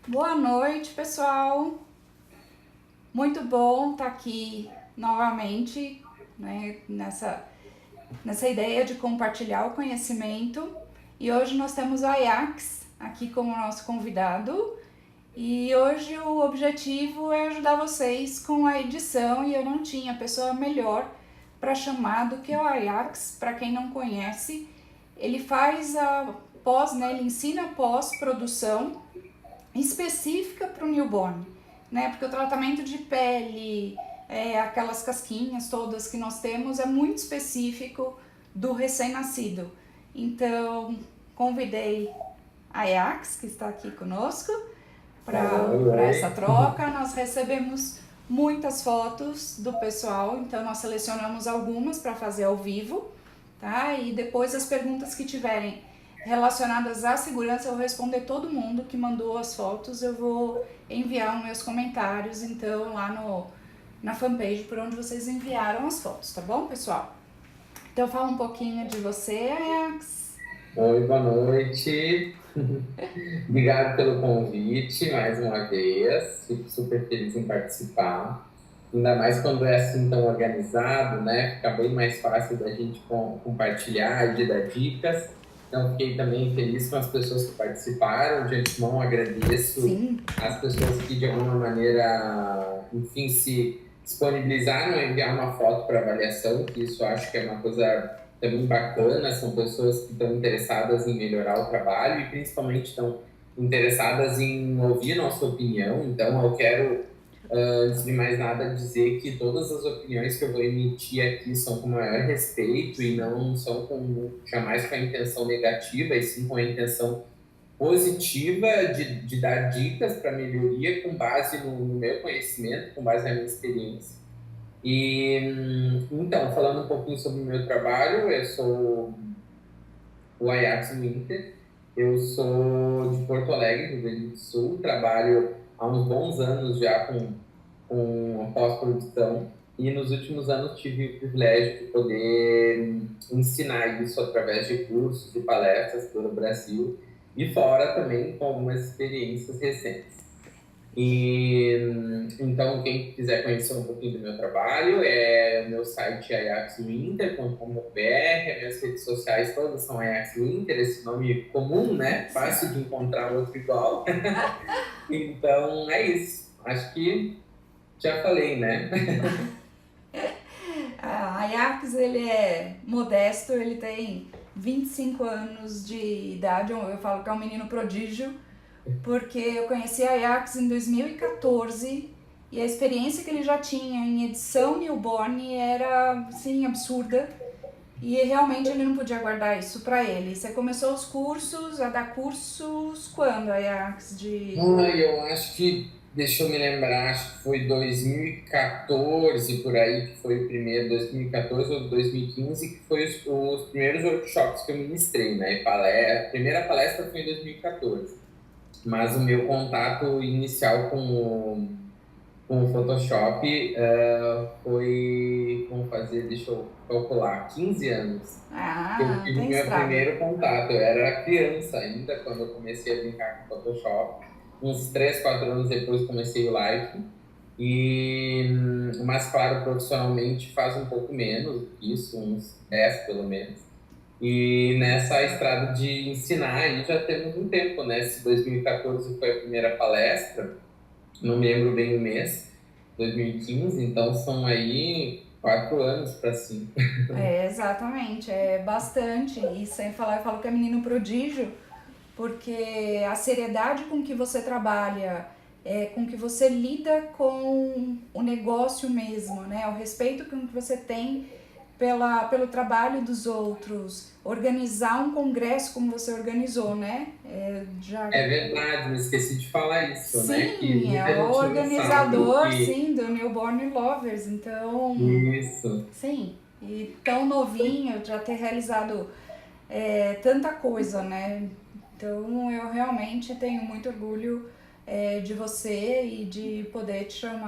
Boa noite, pessoal. Muito bom estar aqui novamente, né, nessa ideia de compartilhar o conhecimento. E hoje nós temos o Ajax aqui como nosso convidado. E hoje o objetivo é ajudar vocês com a edição e eu não tinha pessoa melhor para chamar do que o Ajax. Para quem não conhece, ele faz a pós, né, ele ensina pós-produção específica para o newborn, né? Porque o tratamento de pele, aquelas casquinhas todas que nós temos, é muito específico do recém-nascido. Então, convidei a Ajax, que está aqui conosco, para essa Oi. troca. Nós recebemos muitas fotos do pessoal, então nós selecionamos algumas para fazer ao vivo, tá? E depois as perguntas que tiverem relacionadas à segurança, eu vou responder todo mundo que mandou as fotos, eu vou enviar os meus comentários, então, lá na fanpage por onde vocês enviaram as fotos, tá bom, pessoal? Então, fala um pouquinho de você, Ajax. Oi, boa noite. Obrigado pelo convite mais uma vez. Fico super feliz em participar. Ainda mais quando é assim tão organizado, né? Fica bem mais fácil da gente compartilhar e de dar dicas. Então, fiquei também feliz com as pessoas que participaram. De antemão, agradeço Sim, as pessoas que, de alguma maneira, enfim, se disponibilizaram a enviar uma foto para avaliação, que isso acho que é uma coisa também bacana. São pessoas que estão interessadas em melhorar o trabalho e, principalmente, estão interessadas em ouvir nossa opinião. Então, eu quero antes de mais nada, dizer que todas as opiniões que eu vou emitir aqui são com o maior respeito e não são jamais com a intenção negativa, e sim com a intenção positiva de dar dicas para melhoria com base no meu conhecimento, com base na minha experiência. E então, falando um pouquinho sobre o meu trabalho, eu sou o Ajax Winter, eu sou de Porto Alegre, Rio Grande do Sul, trabalho há uns bons anos já com pós-produção e nos últimos anos tive o privilégio de poder ensinar isso através de cursos e palestras pelo Brasil e fora também com algumas experiências recentes. E então, quem quiser conhecer um pouquinho do meu trabalho, o meu site é ajaxwinter.com.br, as minhas redes sociais todas são Ajax Winter, esse nome comum, né? Fácil de encontrar outro igual. Então, é isso. Acho que já falei, né? A Ajax, ele é modesto, ele tem 25 anos de idade, eu falo que é um menino prodígio, porque eu conheci a Ajax em 2014 e a experiência que ele já tinha em edição newborn era, sim, absurda. E realmente ele não podia guardar isso pra ele. Você começou os cursos, a dar cursos quando, Ajax, de... Eu acho que, deixa eu me lembrar, acho que foi 2014 por aí, que foi o primeiro, 2014 ou 2015, que foi os primeiros workshops que eu ministrei, né? A primeira palestra foi em 2014, mas o meu contato inicial com o Photoshop foi, vamos fazer, deixa eu calcular, 15 anos. Eu Ah, tive tem meu estrada. primeiro contato. Eu era criança ainda quando eu comecei a brincar com Photoshop. Uns 3, 4 anos depois comecei o Lightroom. Mas claro, profissionalmente faz um pouco menos do que isso, uns 10 pelo menos. E nessa estrada de ensinar aí já temos um tempo, né? Se 2014 foi a primeira palestra, não me lembro bem o mês, 2015, então são aí 4 anos para cima. É, exatamente, é bastante. E sem falar, eu falo que é menino prodígio, porque a seriedade com que você trabalha, com que você lida com o negócio mesmo, né? O respeito com que você tem pelo trabalho dos outros, organizar um congresso como você organizou, né? Já É verdade, me esqueci de falar isso, né? Que sim, é muita o gente não sabe organizador, que sim, do Newborn Lovers, então, isso. sim, e tão novinho, já ter realizado tanta coisa, né? Então eu realmente tenho muito orgulho de você e de poder te chamar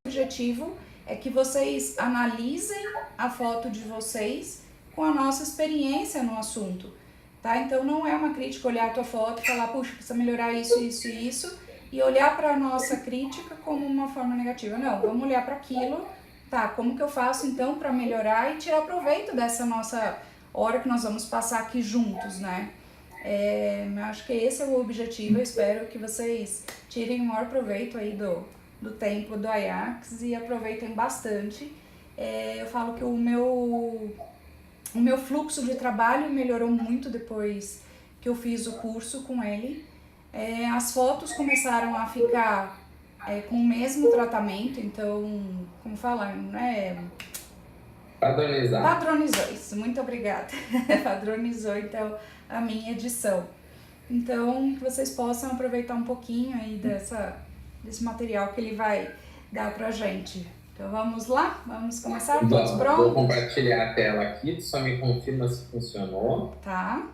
objetivo é que vocês analisem a foto de vocês com a nossa experiência no assunto, tá? Então não é uma crítica olhar a tua foto e falar, puxa, precisa melhorar isso, isso e isso, e olhar para a nossa crítica como uma forma negativa. Não, vamos olhar para aquilo, tá? Como que eu faço então para melhorar e tirar proveito dessa nossa hora que nós vamos passar aqui juntos, né? Eu acho que esse é o objetivo. Eu espero que vocês tirem o maior proveito aí do tempo do Ajax e aproveitem bastante. Eu falo que o meu fluxo de trabalho melhorou muito depois que eu fiz o curso com ele. As fotos começaram a ficar com o mesmo tratamento, então, como falar, né? Padronizou, isso, muito obrigada. Padronizou, então, a minha edição. Então, que vocês possam aproveitar um pouquinho aí desse material que ele vai dar pra gente. Então, vamos lá? Vamos começar? Todos prontos? Vou compartilhar a tela aqui, só me confirma se funcionou. Tá.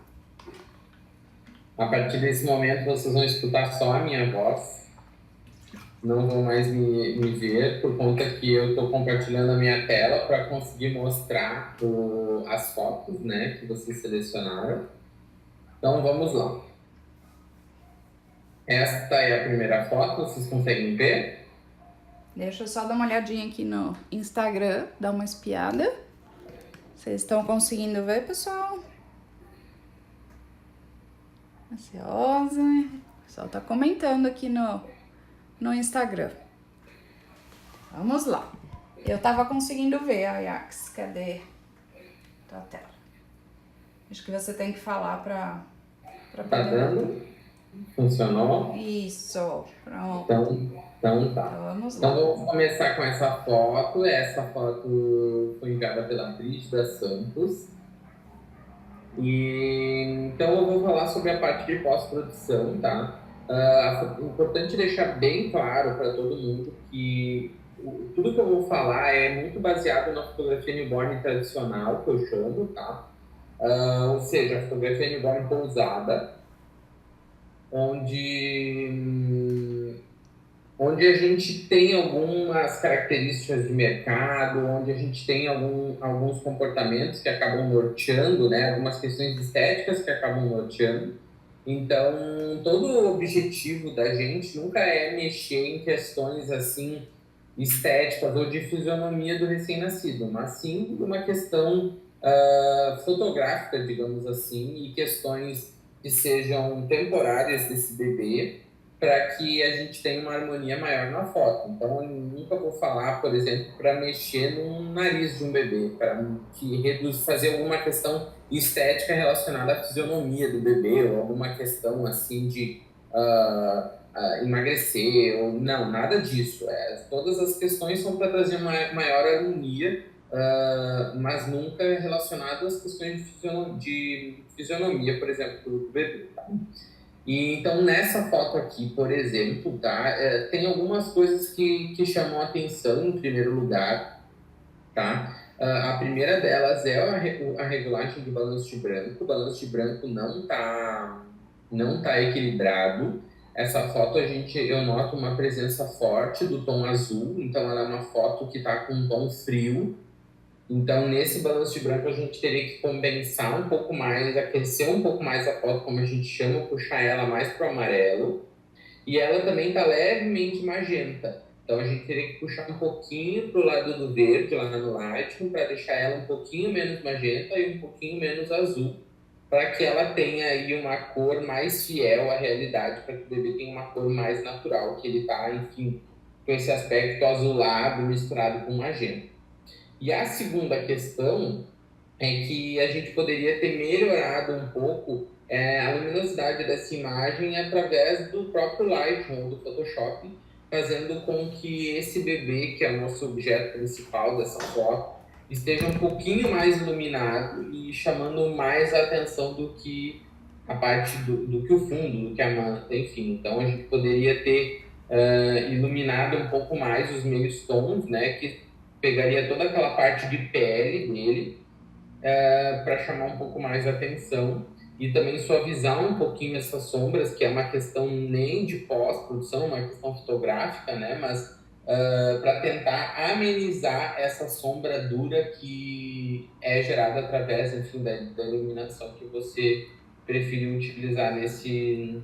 A partir desse momento, vocês vão escutar só a minha voz. Não vão mais me ver, por conta que eu estou compartilhando a minha tela para conseguir mostrar as fotos, né, que vocês selecionaram. Então, vamos lá. Esta é a primeira foto, vocês conseguem ver? Deixa eu só dar uma olhadinha aqui no Instagram, dar uma espiada. Vocês estão conseguindo ver, pessoal? Ansiosa. O pessoal tá comentando aqui no Instagram. Vamos lá. Eu tava conseguindo ver, Ajax. Cadê tua tela? Acho que você tem que falar pra poder... Tá dando? Funcionou? Isso, pronto. Então tá. Vamos lá. Então vamos começar com essa foto. Essa foto foi enviada pela Brígida Santos. Então eu vou falar sobre a parte de pós-produção, tá? É importante deixar bem claro para todo mundo que tudo que eu vou falar é muito baseado na fotografia newborn tradicional, que eu chamo, tá? Ou seja, a fotografia newborn pousada, onde a gente tem algumas características de mercado, onde a gente tem alguns comportamentos que acabam norteando, né? Algumas questões estéticas que acabam norteando. Então, todo o objetivo da gente nunca é mexer em questões assim estéticas ou de fisionomia do recém-nascido, mas sim uma questão fotográfica, digamos assim, e questões que sejam temporárias desse bebê, para que a gente tenha uma harmonia maior na foto. Então, eu nunca vou falar, por exemplo, para mexer no nariz de um bebê, para fazer alguma questão estética relacionada à fisionomia do bebê, ou alguma questão assim de emagrecer, ou não, nada disso. Todas as questões são para trazer uma maior harmonia, mas nunca relacionadas às questões de fisionomia, por exemplo, do bebê. Tá? E, então, nessa foto aqui, por exemplo, tá, tem algumas coisas que chamam a atenção em primeiro lugar. Tá? A primeira delas é a regulagem do balanço de branco. O balanço de branco não tá equilibrado. Essa foto eu noto uma presença forte do tom azul, então ela é uma foto que está com um tom frio. Então, nesse balanço de branco, a gente teria que compensar um pouco mais, aquecer um pouco mais a foto, como a gente chama, puxar ela mais para o amarelo. E ela também está levemente magenta. Então, a gente teria que puxar um pouquinho para o lado do verde, lá no Lightroom, para deixar ela um pouquinho menos magenta e um pouquinho menos azul, para que ela tenha aí uma cor mais fiel à realidade, para que o bebê tenha uma cor mais natural, que ele está, enfim, com esse aspecto azulado misturado com magenta. E a segunda questão é que a gente poderia ter melhorado um pouco a luminosidade dessa imagem através do próprio Lightroom, do Photoshop, fazendo com que esse bebê, que é o nosso objeto principal dessa foto, esteja um pouquinho mais iluminado e chamando mais a atenção do que a parte do que o fundo, do que a manta, enfim. Então, a gente poderia ter iluminado um pouco mais os meios tons, né, que pegaria toda aquela parte de pele dele para chamar um pouco mais a atenção e também suavizar um pouquinho essas sombras, que é uma questão nem de pós-produção, uma questão fotográfica, né? Mas para tentar amenizar essa sombra dura que é gerada através, enfim, da iluminação que você preferiu utilizar nesse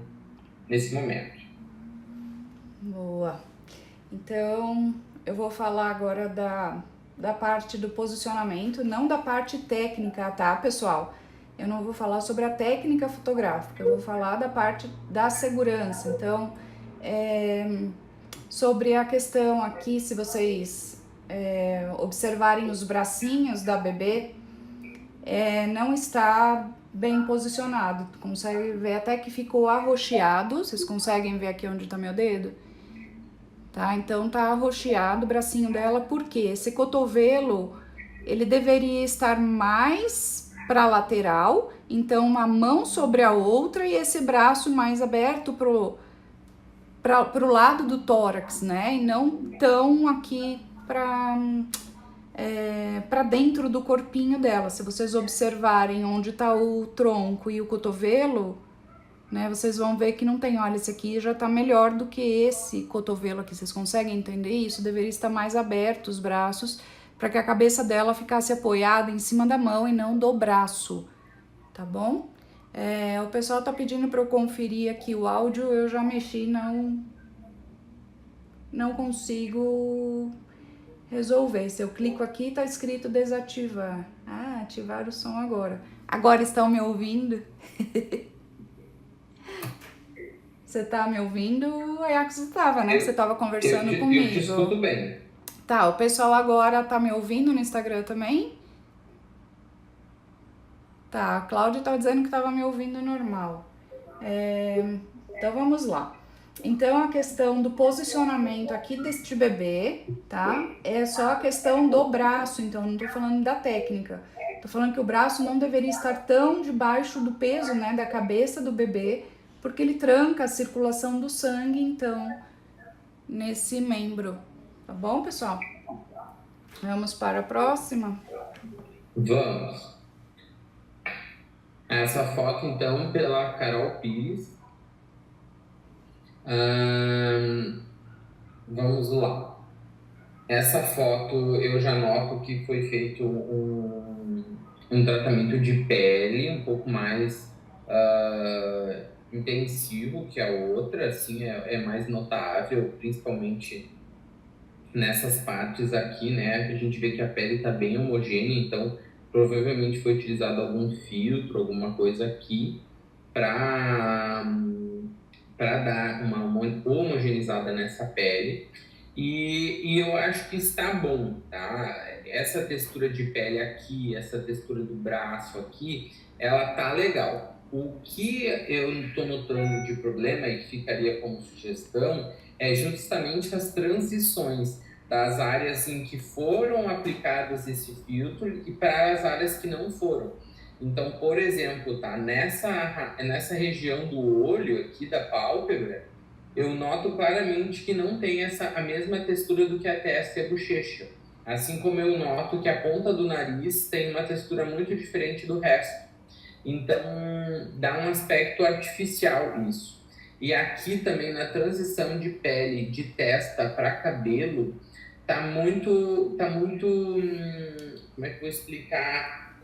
momento. Boa. Então, eu vou falar agora da parte do posicionamento, não da parte técnica, tá, pessoal? Eu não vou falar sobre a técnica fotográfica, eu vou falar da parte da segurança. Então, sobre a questão aqui, se vocês observarem os bracinhos da bebê, não está bem posicionado. Consegue ver até que ficou arroxeado. Vocês conseguem ver aqui onde está meu dedo? Tá? Então tá arroxeado o bracinho dela, porque esse cotovelo, ele deveria estar mais para lateral, então uma mão sobre a outra e esse braço mais aberto pro lado do tórax, né? E não tão aqui para dentro do corpinho dela. Se vocês observarem onde tá o tronco e o cotovelo, né, vocês vão ver que não tem, olha, esse aqui já tá melhor do que esse cotovelo aqui, vocês conseguem entender isso? Deveria estar mais aberto os braços, para que a cabeça dela ficasse apoiada em cima da mão e não do braço, tá bom? O pessoal tá pedindo para eu conferir aqui o áudio, eu já mexi, não consigo resolver. Se eu clico aqui, tá escrito desativar. Ah, ativar o som agora. Agora estão me ouvindo? Você tá me ouvindo? É que você tava, né? Que você tava conversando comigo. Eu te escuto bem. Tá, o pessoal agora tá me ouvindo no Instagram também? Tá, a Cláudia tá dizendo que tava me ouvindo normal. Então vamos lá. Então a questão do posicionamento aqui deste bebê, tá? É só a questão do braço, então não tô falando da técnica. Tô falando que o braço não deveria estar tão debaixo do peso, né, da cabeça do bebê, porque ele tranca a circulação do sangue, então, nesse membro. Tá bom, pessoal? Vamos para a próxima? Vamos. Essa foto, então, pela Carol Pires. Vamos lá. Essa foto eu já noto que foi feito um tratamento de pele um pouco mais intensivo que a outra, assim, é mais notável, principalmente nessas partes aqui, né? A gente vê que a pele está bem homogênea, então provavelmente foi utilizado algum filtro, alguma coisa aqui para dar uma homogeneizada nessa pele. E eu acho que está bom, tá? Essa textura de pele aqui, essa textura do braço aqui, ela tá legal. O que eu estou notando de problema e que ficaria como sugestão é justamente as transições das áreas em que foram aplicados esse filtro e para as áreas que não foram. Então, por exemplo, tá? Nessa região do olho aqui, da pálpebra, eu noto claramente que não tem a mesma textura do que a testa e a bochecha. Assim como eu noto que a ponta do nariz tem uma textura muito diferente do resto. Então, dá um aspecto artificial isso. E aqui também, na transição de pele de testa para cabelo, tá muito, como é que eu vou explicar?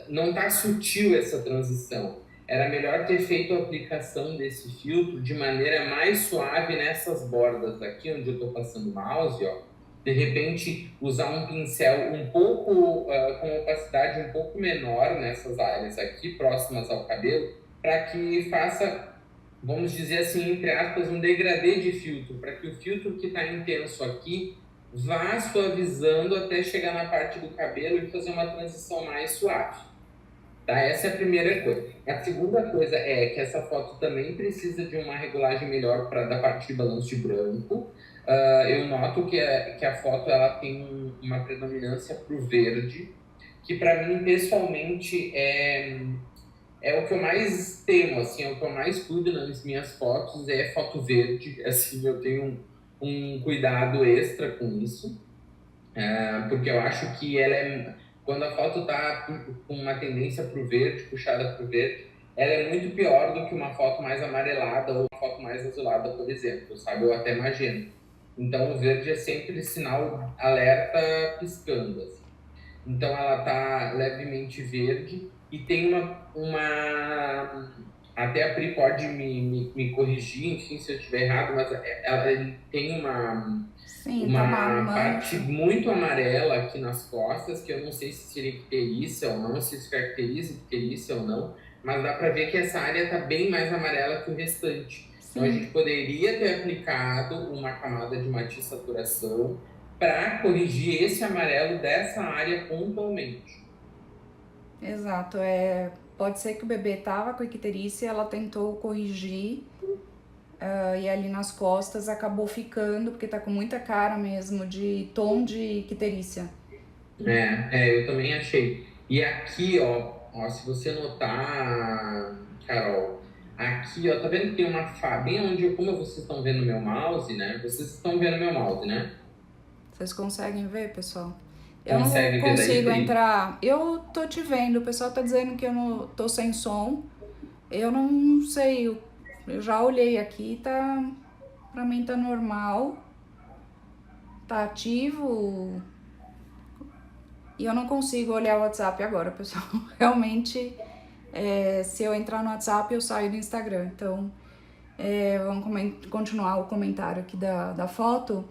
Não tá sutil essa transição. Era melhor ter feito a aplicação desse filtro de maneira mais suave nessas bordas aqui, onde eu estou passando o mouse, ó. De repente, usar um pincel um pouco, com opacidade um pouco menor nessas áreas aqui, próximas ao cabelo, para que faça, vamos dizer assim, entre aspas, um degradê de filtro, para que o filtro que está intenso aqui vá suavizando até chegar na parte do cabelo e fazer uma transição mais suave. Tá? Essa é a primeira coisa. A segunda coisa é que essa foto também precisa de uma regulagem melhor da parte de balanço de branco. Eu noto que a foto ela tem uma predominância para o verde, que para mim, pessoalmente, é o que eu mais temo, assim, é o que eu mais cuido nas minhas fotos, é foto verde. Assim, eu tenho um cuidado extra com isso, porque eu acho que quando a foto está com uma tendência para o verde, puxada para o verde, ela é muito pior do que uma foto mais amarelada ou uma foto mais azulada, por exemplo, sabe? Ou até magenta. Então, o verde é sempre sinal alerta piscando, assim. Então, ela está levemente verde e tem até a Pri pode me corrigir, enfim, se eu estiver errado, mas ela tem Sim, tá uma uma parte mancha. muito amarela aqui nas costas, que eu não sei se seria icterícia ou não, se isso caracteriza icterícia ou não, mas dá para ver que essa área está bem mais amarela que o restante. Então, a gente Sim, poderia ter aplicado uma camada de matiz saturação para corrigir esse amarelo dessa área pontualmente. exato. Pode ser que o bebê tava com icterícia, ela tentou corrigir, e ali nas costas acabou ficando, porque tá com muita cara mesmo de tom de icterícia. Eu também achei. E aqui, ó, se você notar, Carol, aqui, ó, tá vendo que tem uma bem onde, como vocês estão vendo meu mouse, né? Vocês estão vendo meu mouse, né? Vocês conseguem ver, pessoal? Eu não Consegue ver daí, consigo Pri? entrar. Eu tô te vendo, o pessoal tá dizendo que eu não tô sem som. Eu não sei, eu já olhei aqui, tá. Pra mim tá normal, tá ativo. E eu não consigo olhar o WhatsApp agora, pessoal. Realmente, se eu entrar no WhatsApp, eu saio do Instagram. Então, vamos continuar o comentário aqui da foto.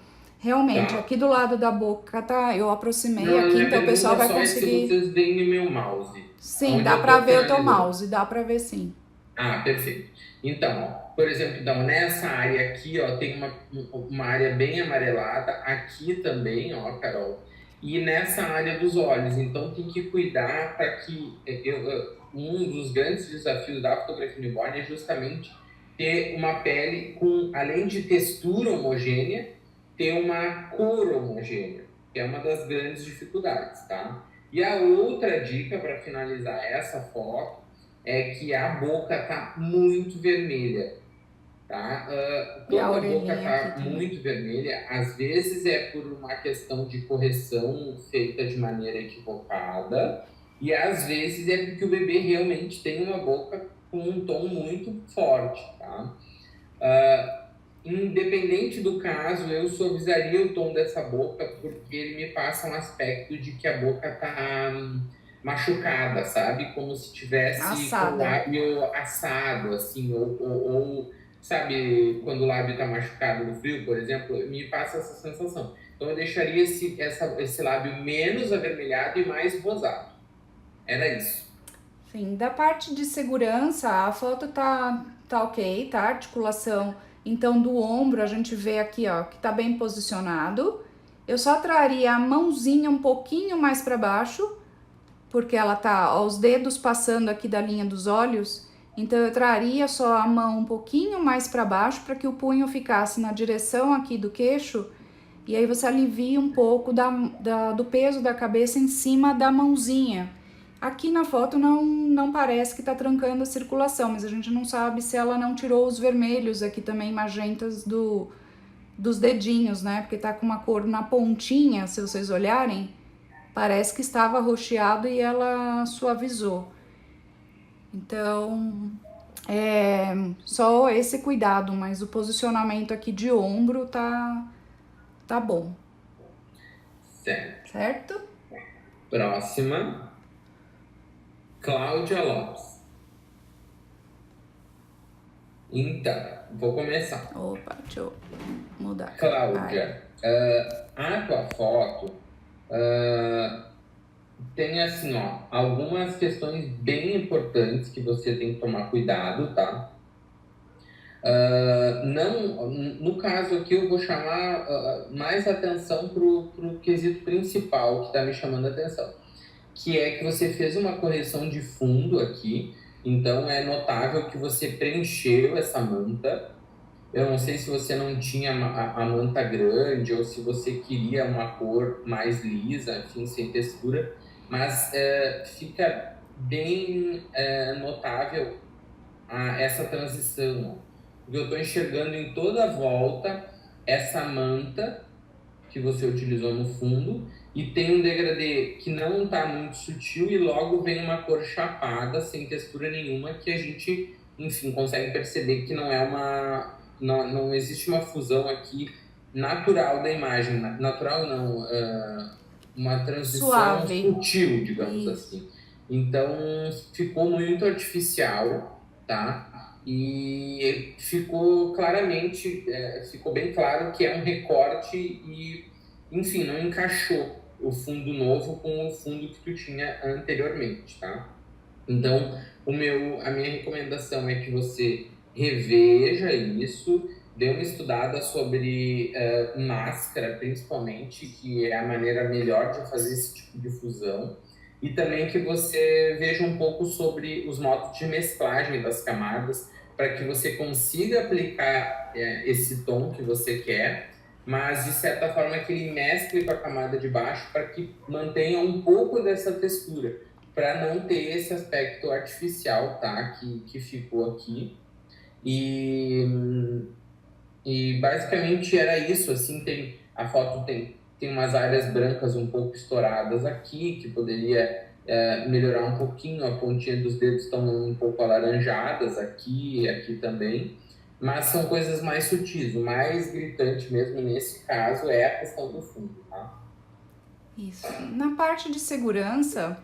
Realmente, Tá. aqui do lado da boca, tá? Eu aproximei Não, a aqui, minha então o pessoal pergunta vai só é se conseguir. vocês veem no meu mouse, Sim, onde dá eu pra tô ver o teu finalizando. mouse, dá pra ver sim. Ah, perfeito. Então, ó, por exemplo, então, nessa área aqui, ó, tem uma área bem amarelada, aqui também, ó, Carol, e nessa área dos olhos. Então, tem que cuidar para que um dos grandes desafios da fotografia newborn é justamente ter uma pele com, além de textura homogênea, ter uma cor homogênea, que é uma das grandes dificuldades, tá? E a outra dica para finalizar essa foto é que a boca tá muito vermelha, tá? E a Quando a boca orelhinha aqui tá também. muito vermelha, às vezes é por uma questão de correção feita de maneira equivocada, e às vezes é porque o bebê realmente tem uma boca com um tom muito forte, tá? Independente do caso, eu suavizaria o tom dessa boca porque ele me passa um aspecto de que a boca tá machucada, sabe? Como se tivesse com o Assada. lábio assado, assim, sabe, quando o lábio tá machucado no frio, por exemplo, me passa essa sensação. Então eu deixaria esse lábio menos avermelhado e mais rosado. Era isso. Sim, da parte de segurança, a foto tá ok, tá? Articulação, então, do ombro, a gente vê aqui, ó, que tá bem posicionado. Eu só traria a mãozinha um pouquinho mais para baixo, porque ela tá, ó, os dedos passando aqui da linha dos olhos. Então, eu traria só a mão um pouquinho mais para baixo, para que o punho ficasse na direção aqui do queixo. E aí você alivia um pouco do peso da cabeça em cima da mãozinha. Aqui na foto não parece que tá trancando a circulação, mas a gente não sabe se ela não tirou os vermelhos aqui também, magentas dos dedinhos, né? Porque tá com uma cor na pontinha, se vocês olharem, parece que estava roxeado e ela suavizou. Então, só esse cuidado, mas o posicionamento aqui de ombro tá bom, Certo. certo? Próxima, Cláudia Lopes. Então, vou começar. Opa, deixa eu mudar aqui. Ai. Cláudia, a tua foto tem assim, ó, algumas questões bem importantes que você tem que tomar cuidado, tá? Não, no caso aqui eu vou chamar mais atenção pro quesito principal que está me chamando a atenção, que é que você fez uma correção de fundo aqui, então é notável que você preencheu essa manta. Eu não sei se você não tinha a manta grande ou se você queria uma cor mais lisa, enfim, sem textura, mas fica bem notável essa transição. Porque eu estou enxergando em toda a volta essa manta que você utilizou no fundo e tem um degradê que não está muito sutil e logo vem uma cor chapada, sem textura nenhuma, que a gente, enfim, consegue perceber que não existe uma fusão aqui natural da imagem. Natural não, uma transição Suave. sutil, digamos Isso. assim. Então, ficou muito artificial, tá? E ficou claramente, ficou bem claro que é um recorte e, enfim, não encaixou o fundo novo com o fundo que tu tinha anteriormente, tá? Então, a minha recomendação é que você reveja isso, dê uma estudada sobre máscara, principalmente, que é a maneira melhor de fazer esse tipo de fusão, e também que você veja um pouco sobre os modos de mesclagem das camadas, para que você consiga aplicar esse tom que você quer, mas de certa forma que ele mescle com a camada de baixo para que mantenha um pouco dessa textura, para não ter esse aspecto artificial, tá? Que ficou aqui. E basicamente era isso, assim, a foto tem umas áreas brancas um pouco estouradas aqui, que poderia melhorar um pouquinho, a pontinha dos dedos estão um pouco alaranjadas aqui e aqui também, mas são coisas mais sutis. O mais gritante mesmo nesse caso é a questão do fundo, tá? Isso. Na parte de segurança,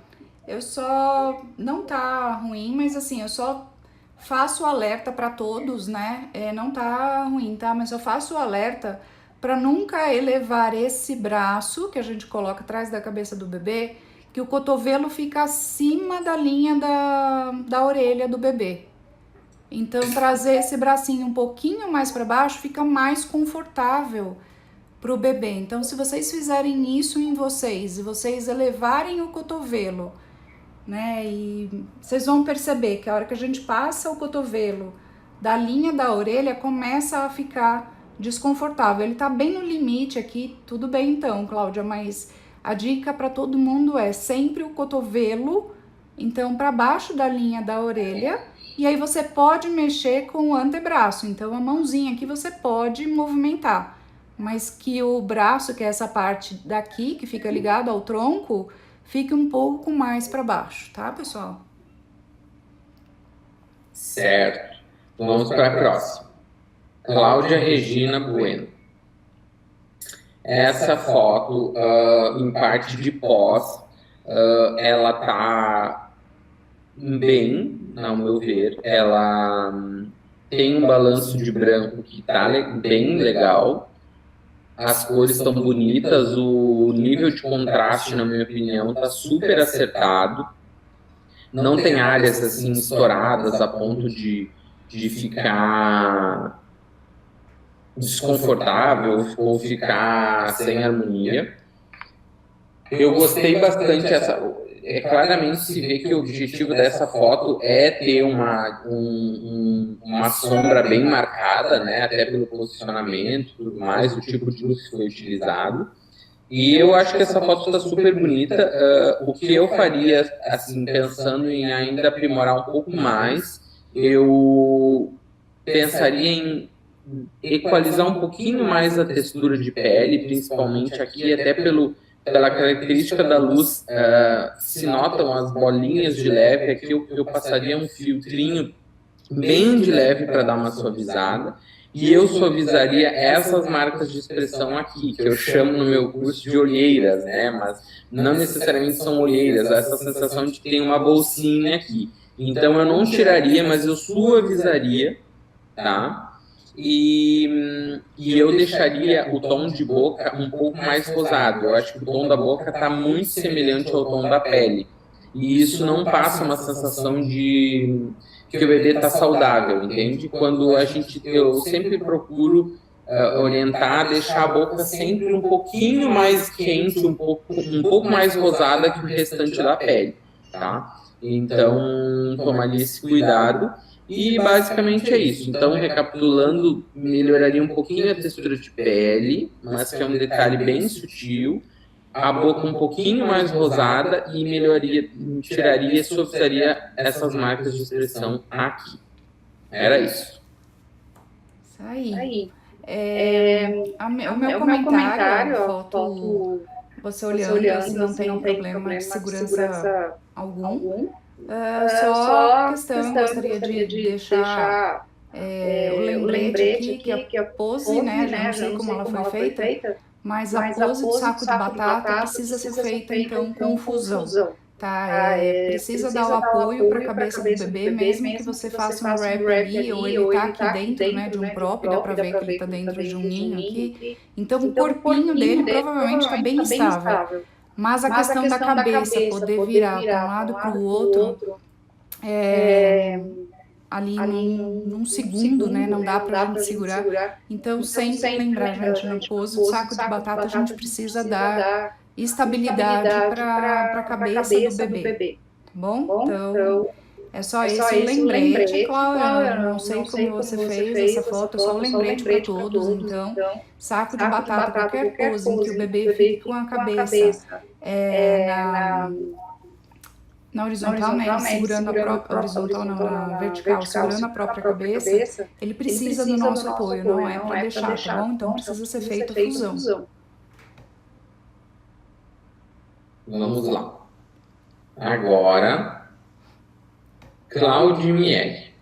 eu só não tá ruim, mas assim, eu só faço o alerta para todos, né? Não tá ruim, tá? Mas eu faço o alerta para nunca elevar esse braço que a gente coloca atrás da cabeça do bebê, que o cotovelo fica acima da linha da orelha do bebê. Então, trazer esse bracinho um pouquinho mais para baixo fica mais confortável para o bebê. Então, se vocês fizerem isso em vocês e vocês elevarem o cotovelo, né, e vocês vão perceber que a hora que a gente passa o cotovelo da linha da orelha, começa a ficar desconfortável. Ele tá bem no limite aqui, tudo bem então, Cláudia, mas a dica para todo mundo é sempre o cotovelo, então, para baixo da linha da orelha, e aí você pode mexer com o antebraço. Então, a mãozinha aqui você pode movimentar, mas que o braço, que é essa parte daqui, que fica ligado ao tronco, fique um pouco mais para baixo, tá, pessoal? Certo. Vamos para a próxima. Cláudia Regina Bueno. Essa foto, em parte de pós, ela tá bem, ao meu ver. Ela tem um balanço de branco que tá bem legal. As cores estão bonitas, o nível de contraste, na minha opinião, tá super acertado. Não tem áreas assim estouradas a ponto de ficar desconfortável ou ficar sem harmonia. Eu gostei bastante claramente se vê que o objetivo dessa foto é ter uma sombra bem marcada, né, até pelo posicionamento, tudo mais, o tipo de luz que foi utilizado. E eu acho que essa foto está super bonita. O que eu faria, assim, pensando em ainda aprimorar um pouco mais, eu pensaria em equalizar um pouquinho mais a textura de pele, principalmente aqui, até pela característica da luz, se notam as bolinhas de leve. Aqui eu passaria um filtrinho bem de leve para dar uma suavizada, e eu suavizaria essas marcas de expressão aqui, que eu chamo no meu curso de olheiras, né? Mas não necessariamente são olheiras, essa sensação de que tem uma bolsinha aqui. Então eu não tiraria, mas eu suavizaria, tá? E eu deixaria o tom de boca um pouco mais rosado. Eu acho que o tom da boca está muito semelhante ao tom da pele. E isso não passa uma sensação de que o bebê está saudável, entende? Eu sempre procuro orientar a deixar a boca sempre um pouquinho mais quente, um pouco mais rosada que o restante da pele, tá? Então, tomaria esse cuidado. E basicamente é isso. Então, recapitulando, melhoraria um pouquinho a textura de pele, mas que é um detalhe bem sutil. A boca um pouquinho mais rosada e tiraria e suavizaria essas marcas de expressão aqui. Era isso. Isso aí. O meu comentário, a foto, você olhando, assim, não tem problema de segurança algum. Só questão, eu gostaria de deixar o lembrete aqui, que a pose, né, já não sei como ela foi feita, mas a pose do saco de batata precisa ser feita, então, com fusão, tá? Precisa dar o apoio para a cabeça do bebê, mesmo que você faça um wrap ali, ou ele tá aqui dentro, né, de um prop, dá para ver que ele tá dentro de um ninho aqui. Então, o corpinho dele provavelmente está bem estável. Mas a questão da cabeça poder virar para um lado para o outro, ali num segundo, né? Não dá pra gente segurar. Então, sempre lembrar, gente, na pose do saco de batata, a gente precisa dar estabilidade para a cabeça do bebê, tá bom? Então, é só esse o lembrete, Cláudia. Eu não sei como você fez essa foto, é só um lembrete para todos. Então, saco de batata, qualquer pose em que o bebê fique com a cabeça na horizontal, né, segurando a própria, horizontal não, na vertical, segurando a própria cabeça, ele precisa do nosso apoio, não é para deixar, tá bom? Então precisa ser feita a fusão. Vamos lá. Agora, Cláudio Miele.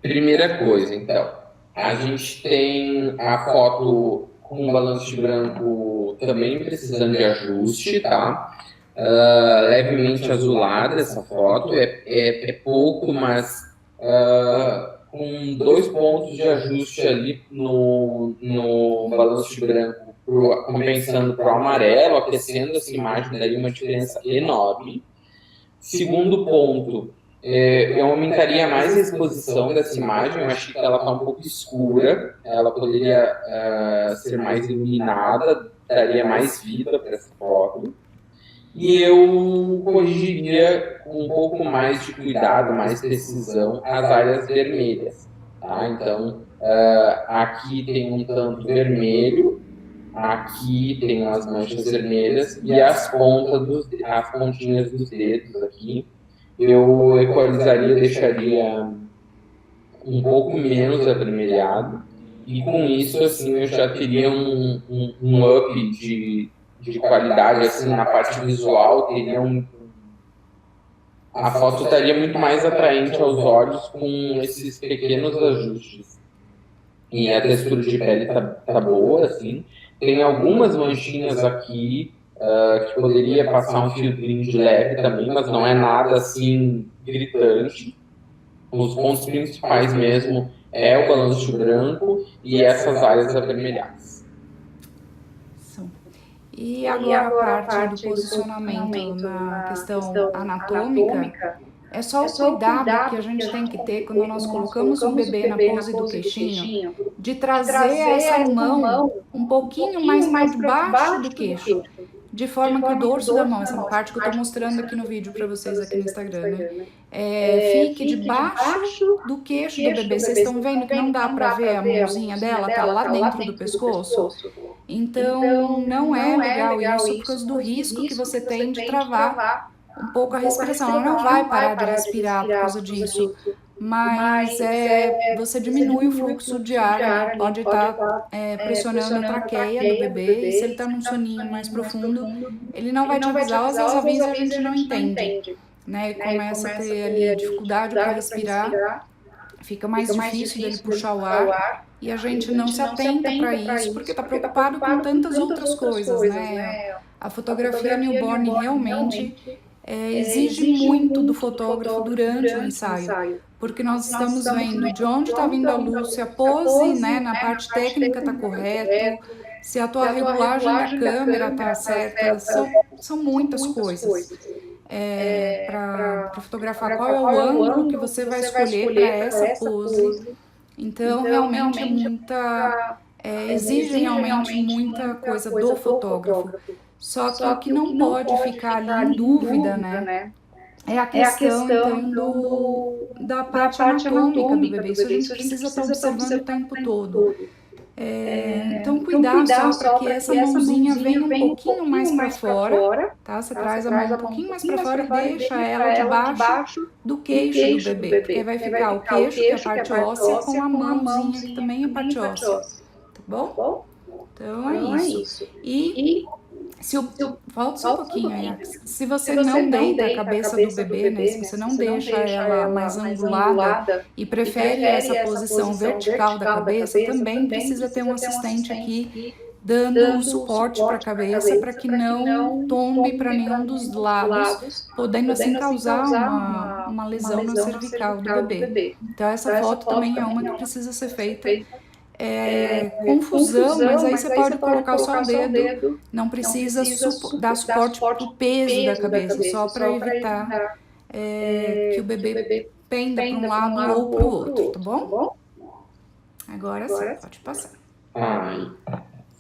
Primeira coisa, então, a gente tem a foto com o balanço de branco também precisando de ajuste, tá? Levemente azulada essa foto, é pouco, mas com 2 pontos de ajuste ali no balanço de branco, compensando para o amarelo, aquecendo essa imagem, daria uma diferença enorme. Segundo ponto, eu aumentaria mais a exposição dessa imagem, eu acho que ela está um pouco escura, ela poderia ser mais iluminada, daria mais vida para essa foto. E eu corrigiria com um pouco mais de cuidado, mais precisão, as áreas vermelhas. Tá? Então, aqui tem um tanto vermelho, aqui tem umas manchas vermelhas e as pontinhas dos dedos aqui, eu equalizaria, deixaria um pouco menos avermelhado, e com isso, assim, eu já teria um up de qualidade, assim, na parte visual, teria a foto estaria muito mais atraente aos olhos com esses pequenos ajustes. E a textura de pele tá boa, assim. Tem algumas manchinhas aqui que poderia passar um filtrinho de leve também, mas não é nada assim gritante. Os pontos principais mesmo é o balanço branco e essas áreas avermelhadas. E agora a parte do posicionamento na questão anatômica, é só o cuidado que a gente tem que ter quando nós colocamos o bebê na pose do queixinho, de trazer essa mão um pouquinho mais para debaixo do queixo, de forma que o dorso da mão, essa parte que eu tô mostrando aqui no vídeo para vocês aqui no Instagram, né, fique debaixo do queixo do bebê. Vocês estão vendo que não dá para ver a mãozinha dela, tá lá dentro do pescoço? Então, não é legal isso por causa do risco que você tem de travar um pouco a respiração. Ela não vai parar de respirar por causa disso, mas você diminui o fluxo de ar, ele pode estar pressionando a traqueia do bebê, e se ele está num soninho mais profundo, ele não vai te avisar, ou às vezes avisa e a gente não entende, né? E começa a ter ali dificuldade para respirar, fica mais difícil dele puxar o ar, e a gente não se atenta para isso, porque está preocupado com tantas outras coisas, né? A fotografia newborn realmente exige muito do fotógrafo durante o ensaio, porque nós estamos vendo de onde está vindo a luz, se a pose, né, na parte técnica está correto, se a tua regulagem da câmera está certa, são muitas coisas. Para fotografar, qual é o ângulo que você vai escolher para essa pose. Então, realmente exige realmente muita coisa do fotógrafo. Só que o que não pode ficar ali em dúvida, né, é a questão, então, da parte anatômica do bebê. Isso a gente precisa estar observando o tempo todo. Então, cuidar só para que essa mãozinha venha um pouquinho mais para fora, tá? Você traz a mão um pouquinho mais para fora e deixa ela debaixo do queixo do bebê, porque vai ficar o queixo, que é a parte óssea, com a mãozinha, que também é parte óssea, tá bom? Então, é isso. E Volta só um pouquinho, Ajax. Se você não deita a cabeça do bebê, né? Se você não deixa ela mais angulada e prefere essa posição vertical da cabeça, também precisa ter um assistente aqui dando suporte para a cabeça para que não tombe para nenhum dos lados, podendo assim causar uma lesão na cervical do bebê. Então essa foto também é uma que precisa ser feita. Confusão, mas aí você pode colocar só o dedo, não precisa dar suporte para o peso da cabeça, só para evitar que o bebê penda para um lado ou para o outro, tá bom? Agora sim, pode passar.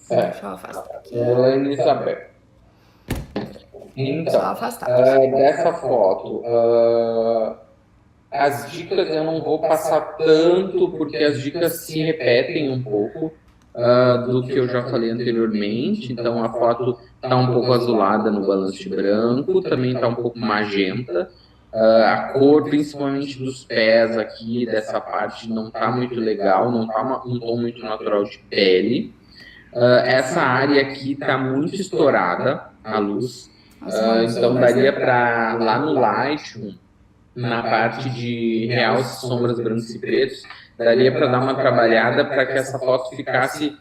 Deixa eu afastar aqui. Elizabeth. Então, dessa foto, as dicas eu não vou passar tanto, porque as dicas se repetem um pouco do que eu já falei anteriormente. Então, a foto está um pouco azulada no balanço branco, também está um pouco magenta. A cor, principalmente dos pés aqui, dessa parte, não está muito legal, não está um tom muito natural de pele. Essa área aqui está muito estourada, a luz. Então, daria para, lá no Lightroom, na parte de realce, sombras brancos e pretos, daria para dar uma trabalhada para que essa foto ficasse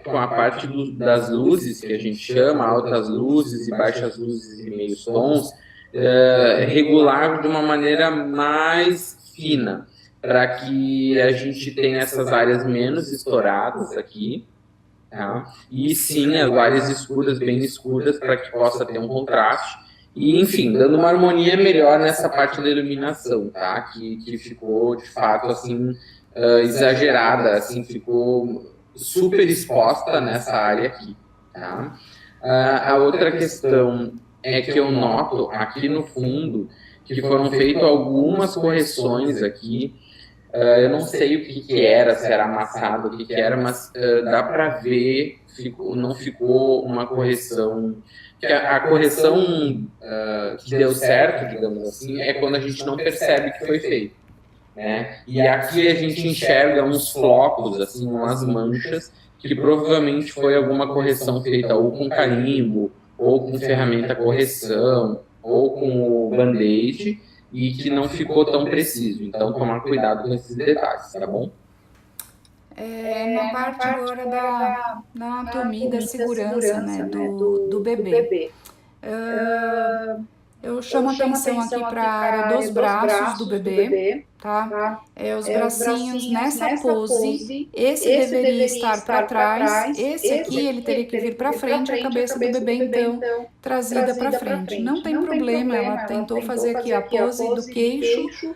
com a parte das luzes, que a gente chama, altas luzes e baixas luzes e meios tons, regular de uma maneira mais fina, para que a gente tenha essas áreas menos estouradas aqui, tá? E sim, as áreas escuras, bem escuras, para que possa ter um contraste. E, enfim, dando uma harmonia melhor nessa parte da iluminação, tá? Que ficou, de fato, assim, exagerada, assim, ficou super exposta nessa área aqui, tá? A outra questão é que eu noto aqui no fundo que foram feitas algumas correções aqui. Eu não sei o que era, se era amassado, o que era, mas dá para ver, não ficou uma correção. A correção que deu certo, digamos assim, é quando a gente não percebe que foi feito, né? E aqui a gente enxerga uns flocos, assim, umas manchas, que provavelmente foi alguma correção feita ou com carimbo, ou com ferramenta correção, ou com o band-aid, e que não ficou tão preciso. Então, tomar cuidado com esses detalhes, tá bom? Na parte agora da anatomia e da segurança, né, do bebê. Eu chamo atenção aqui para a área dos braços do bebê, tá? Os bracinhos nessa pose, esse deveria estar para trás, esse aqui ele teria que vir para frente, a cabeça do bebê então trazida para frente. Não tem problema, ela tentou fazer aqui a pose do queixo,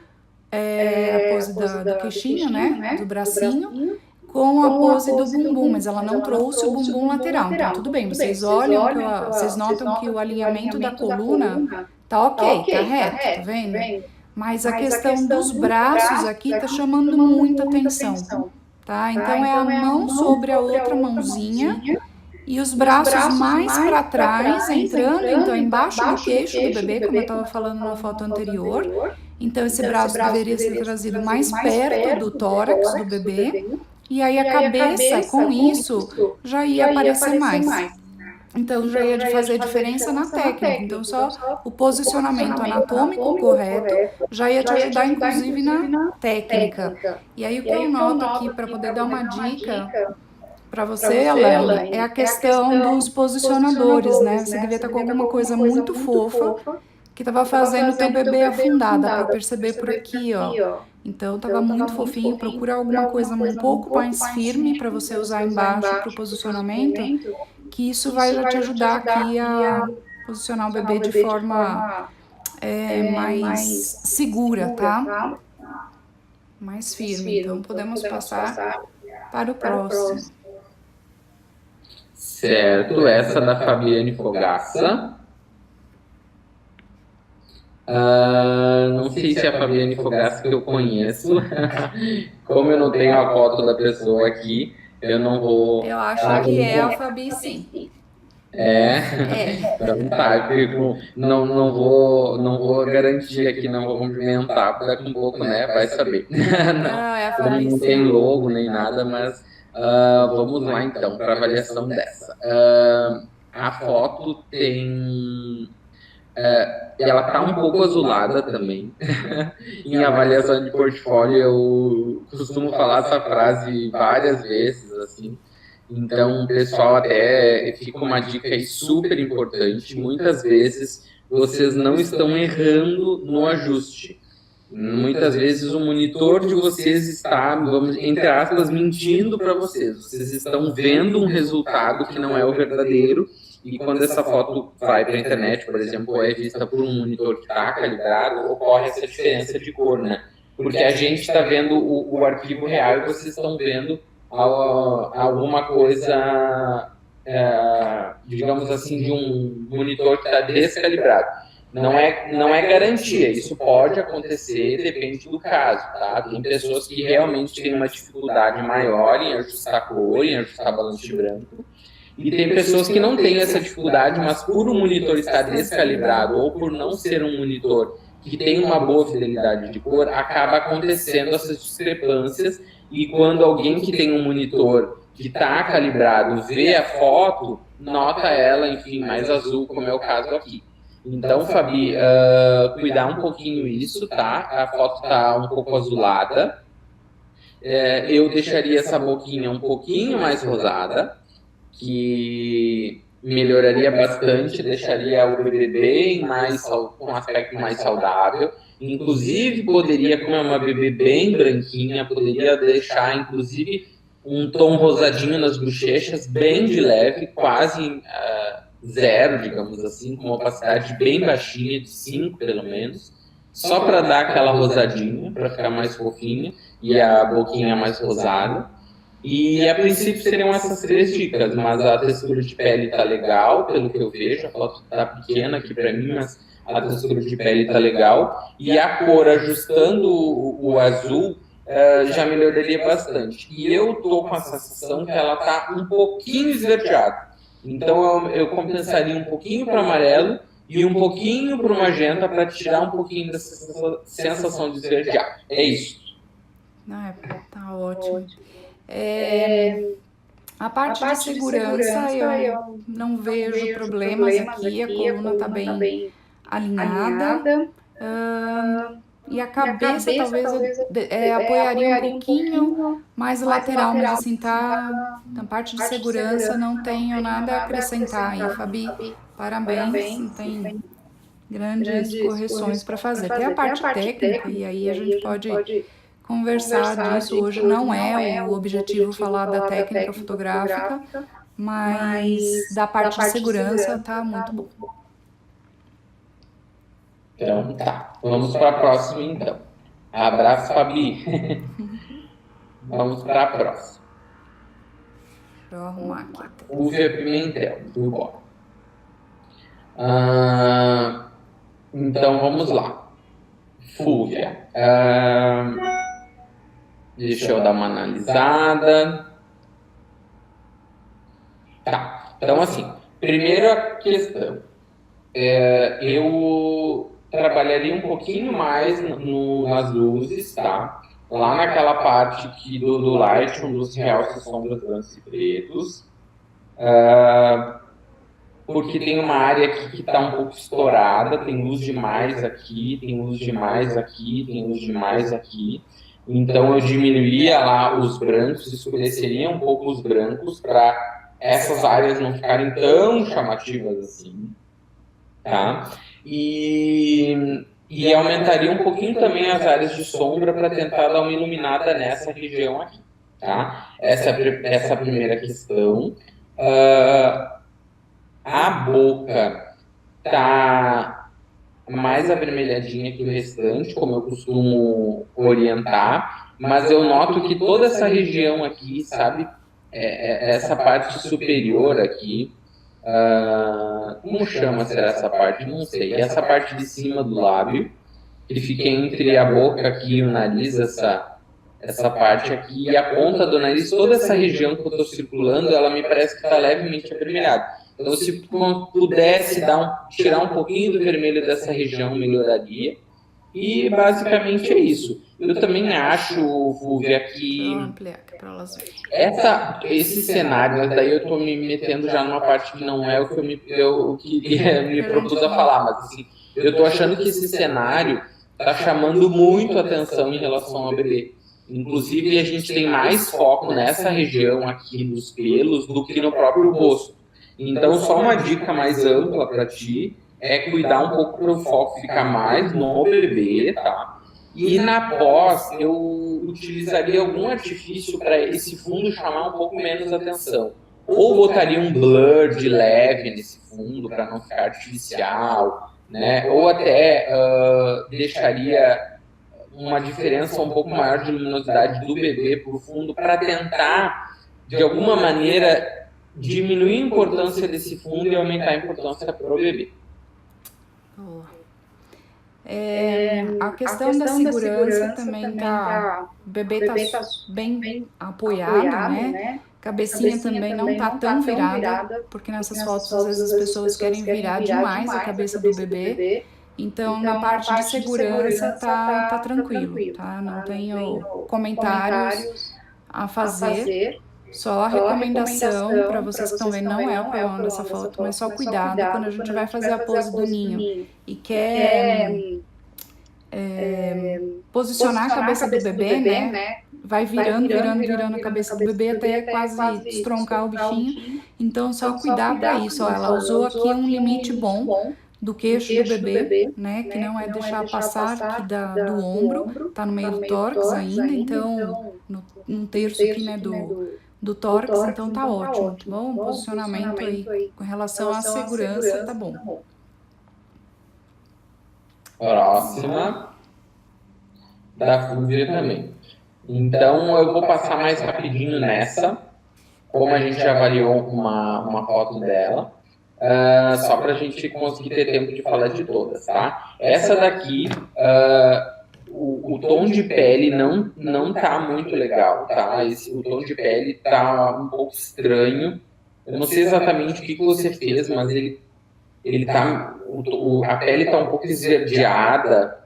a pose do queixinho, né, do bracinho, com a pose do bumbum, mas ela não trouxe o bumbum lateral. Então, tudo bem, vocês olham, vocês notam que o alinhamento da coluna tá ok, tá reto, tá vendo? Mas a questão dos braços aqui tá chamando muita atenção, tá? Então, é a mão sobre a outra mãozinha e os braços mais para trás, entrando, então, embaixo do queixo do bebê, como eu estava falando na foto anterior. Então, esse braço deveria ser trazido mais perto do tórax do bebê. E aí a cabeça, com isso, já ia aparecer mais. Então, já ia fazer diferença na técnica. Então, só o posicionamento anatômico correto já ia te ajudar, inclusive, na técnica. E aí, o que eu noto aqui, para poder dar uma dica para você, Elaine, é a questão dos posicionadores, né? Você devia estar com alguma coisa muito fofa que estava fazendo o teu bebê afundar. Dá para perceber por aqui, ó. Então, estava muito fofinho. Procura alguma coisa um pouco mais firme para você usar embaixo para o posicionamento, que isso vai já te ajudar aqui a posicionar o bebê de forma mais segura, tá? Mais firme. Então, podemos passar para o próximo. Certo, essa da Fabiane Fogaça. Não sei se é a Fabiane Fogaça que eu conheço. Como eu não tenho a foto da pessoa aqui, eu não vou... Eu acho que é a Fabi, sim. Então tá, não vou garantir aqui, não vou cumprimentar, porque daqui um pouco, né, vai saber. Não, é a Fabi, não tem logo nem nada, mas vamos lá então, para avaliação dessa. A foto tem... ela está um pouco azulada também. Em avaliação de portfólio, eu costumo falar essa frase várias vezes, assim. Então, pessoal, até fica uma dica aí super importante. Muitas vezes vocês não estão errando no ajuste. Muitas vezes o monitor de vocês está, vamos, entre aspas, mentindo para vocês. Vocês estão vendo um resultado que não é o verdadeiro, e quando essa foto vai para a internet, por exemplo, ou é vista por um monitor que está calibrado, ocorre essa diferença de cor, né? Porque a gente está vendo o arquivo real e vocês estão vendo alguma coisa, digamos assim, de um monitor que está descalibrado. Não é garantia, isso pode acontecer, depende do caso, tá? Tem pessoas que realmente têm uma dificuldade maior em ajustar a cor, em ajustar balanço de branco, e tem pessoas que não têm essa dificuldade, mas por o monitor estar descalibrado ou por não ser um monitor que tem uma boa fidelidade de cor, acaba acontecendo essas discrepâncias, e quando alguém que tem um monitor que está calibrado vê a foto, nota ela, enfim, mais azul, como é o caso aqui. Então, Fabi, cuidar um pouquinho isso, tá? A foto tá um pouco azulada. Eu deixaria essa boquinha um pouquinho mais rosada, que melhoraria bastante, deixaria o bebê bem mais, com um aspecto mais saudável. Inclusive, poderia, como é uma bebê bem branquinha, poderia deixar, inclusive, um tom rosadinho nas bochechas, bem de leve, quase zero, digamos assim, com uma opacidade bem baixinha, de 5 pelo menos, só para dar aquela rosadinha, para ficar mais fofinha, e a boquinha mais rosada. E a princípio seriam essas 3 dicas, mas a textura de pele tá legal, pelo que eu vejo, a foto tá pequena aqui para mim, mas a textura de pele tá legal, e a cor, ajustando o azul, já melhoraria bastante. E eu tô com a sensação que ela tá um pouquinho esverdeada. Então eu compensaria um pouquinho para amarelo e um pouquinho para magenta para tirar um pouquinho dessa sensação de esverdeado. É isso. Tá ótimo. A parte de segurança, eu não vejo problemas aqui, a coluna está bem alinhada. E a cabeça talvez eu apoiaria um pouquinho mais lateral, mas assim, tá, na parte de segurança não tenho nada a acrescentar aí, Fabi. Parabéns, não tem grandes correções para fazer. Tem a parte técnica, e aí a gente pode conversar disso. Hoje não é o objetivo falar da técnica fotográfica, mas da parte de segurança tá muito bom. Então tá, vamos para a próxima então. Abraço, Fabi. Vamos para a próxima. Deixa eu arrumar aqui. Fúvia Pimentel, tudo bom. Então vamos lá. Fúvia. Deixa eu dar uma analisada. Tá, então assim, primeira questão. Eu trabalharia um pouquinho mais nas luzes, tá? Lá naquela parte aqui do Lightroom, dos realces, sombras, brancos e pretos. Porque tem uma área aqui que está um pouco estourada, tem luz demais aqui, tem luz demais aqui, tem luz demais aqui. Então eu diminuiria lá os brancos, escureceria um pouco os brancos para essas áreas não ficarem tão chamativas assim, tá? E aumentaria um pouquinho também as áreas de sombra para tentar dar uma iluminada nessa região aqui, tá? Essa é a primeira questão. A boca tá mais avermelhadinha que o restante, como eu costumo orientar, mas eu noto que toda essa região aqui, sabe, essa parte superior aqui, como chama será essa parte? Não sei. Essa parte de cima do lábio, que fica entre a boca aqui e o nariz, essa parte aqui, e a ponta do nariz, toda essa região que eu estou circulando, ela me parece que está levemente avermelhada. Então, se pudesse tirar um pouquinho do vermelho dessa região, melhoraria. E basicamente é isso. Eu também acho, Fulvia, Deixa eu que ampliar aqui para elas verem. esse cenário, mas daí eu estou me metendo já numa parte que não é o que eu queria, me propus a falar, mas assim, eu estou achando que esse cenário está chamando muito atenção em relação ao bebê. Inclusive, a gente tem mais foco nessa região aqui dos pelos do que no próprio rosto. Então, só uma dica mais ampla para ti é cuidar um pouco para o foco ficar mais no bebê, tá? E na pós, eu utilizaria algum artifício para esse fundo chamar um pouco menos atenção. Ou botaria um blur de leve nesse fundo para não ficar artificial, né? Ou até deixaria uma diferença um pouco maior de luminosidade do bebê para o fundo para tentar, de alguma maneira, diminuir a importância desse fundo e aumentar a importância para o bebê. Boa. A questão da segurança também tá. O bebê tá bem apoiado, né? Cabecinha também não tá tão virada, porque nessas fotos às vezes as pessoas querem virar demais a cabeça do bebê. Então, na parte de segurança tá tranquilo, tá? Não tenho comentários a fazer. Só a recomendação para vocês que estão vendo, não é o problema dessa foto, mas só cuidado quando a gente vai fazer a pose do ninho e quer posicionar a cabeça do bebê, né? Vai virando a cabeça do bebê até quase destroncar o bichinho. Então, só cuidar para isso. Ó, ela usou aqui um limite bom do queixo do bebê, né? Que não é deixar passar aqui do ombro, tá no meio do tórax ainda, então num terço aqui, né, do tórax, então tá ótimo, tá bom? O posicionamento aí com relação à segurança tá bom. Próxima, da Fulvia também. Então, eu vou passar mais rapidinho nessa, como a gente já avaliou uma foto dela, só para a gente conseguir ter tempo de falar de todas, tá? Essa daqui, o tom de pele não tá muito legal, tá? O tom de pele tá um pouco estranho. Eu não sei exatamente o que você fez, mas ele tá, a pele tá um pouco esverdeada,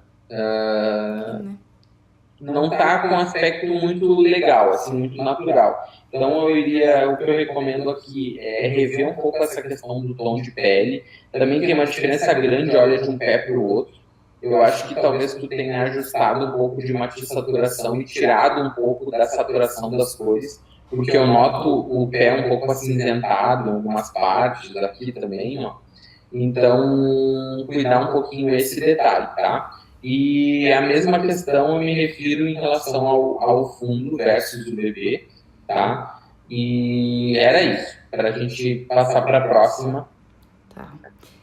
não tá com um aspecto muito legal, assim, muito natural. Então o que eu recomendo aqui é rever um pouco essa questão do tom de pele. Também tem uma diferença grande, olha, de um pé para o outro. Eu acho que talvez tu tenha ajustado um pouco de matiz-saturação e tirado um pouco da saturação das cores, porque eu noto o pé um pouco acinzentado em algumas partes, aqui também, ó. Então, cuidar um pouquinho esse detalhe, tá? E a mesma questão eu me refiro em relação ao fundo versus o bebê, tá? E era isso, para a gente passar para a próxima. Tá.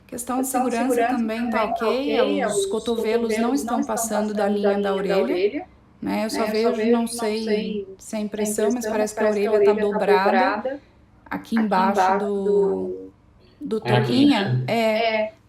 Questão de segurança também tá ok, os cotovelos não estão passando da linha da orelha, né? Eu só vejo, não sei se é impressão, mas parece que a orelha tá dobrada aqui embaixo do toquinha.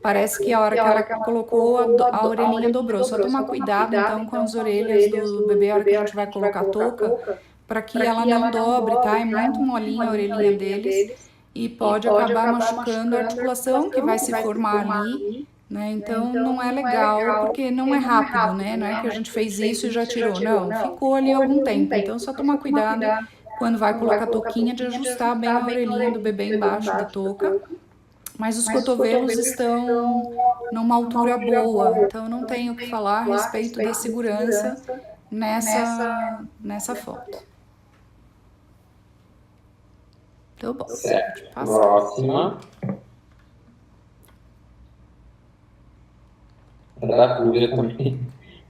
Parece que a hora que ela colocou, a orelhinha dobrou. Só tomar cuidado, então, com as orelhas do bebê, a hora que a gente vai colocar a touca, para que ela não dobre, tá? É muito molinha a orelhinha deles e pode acabar machucando a articulação que vai se formar ali, né? Então, não é legal, porque não é rápido, né? Não é que a gente fez isso e já tirou. Não, ficou ali algum tempo. Então, só tomar cuidado quando vai colocar a touquinha de ajustar bem a orelhinha do bebê embaixo da touca. Mas os cotovelos estão numa altura boa, então não tenho o que falar a respeito da segurança nessa foto. Então, bom, certo. Próxima. Da Fulvia também.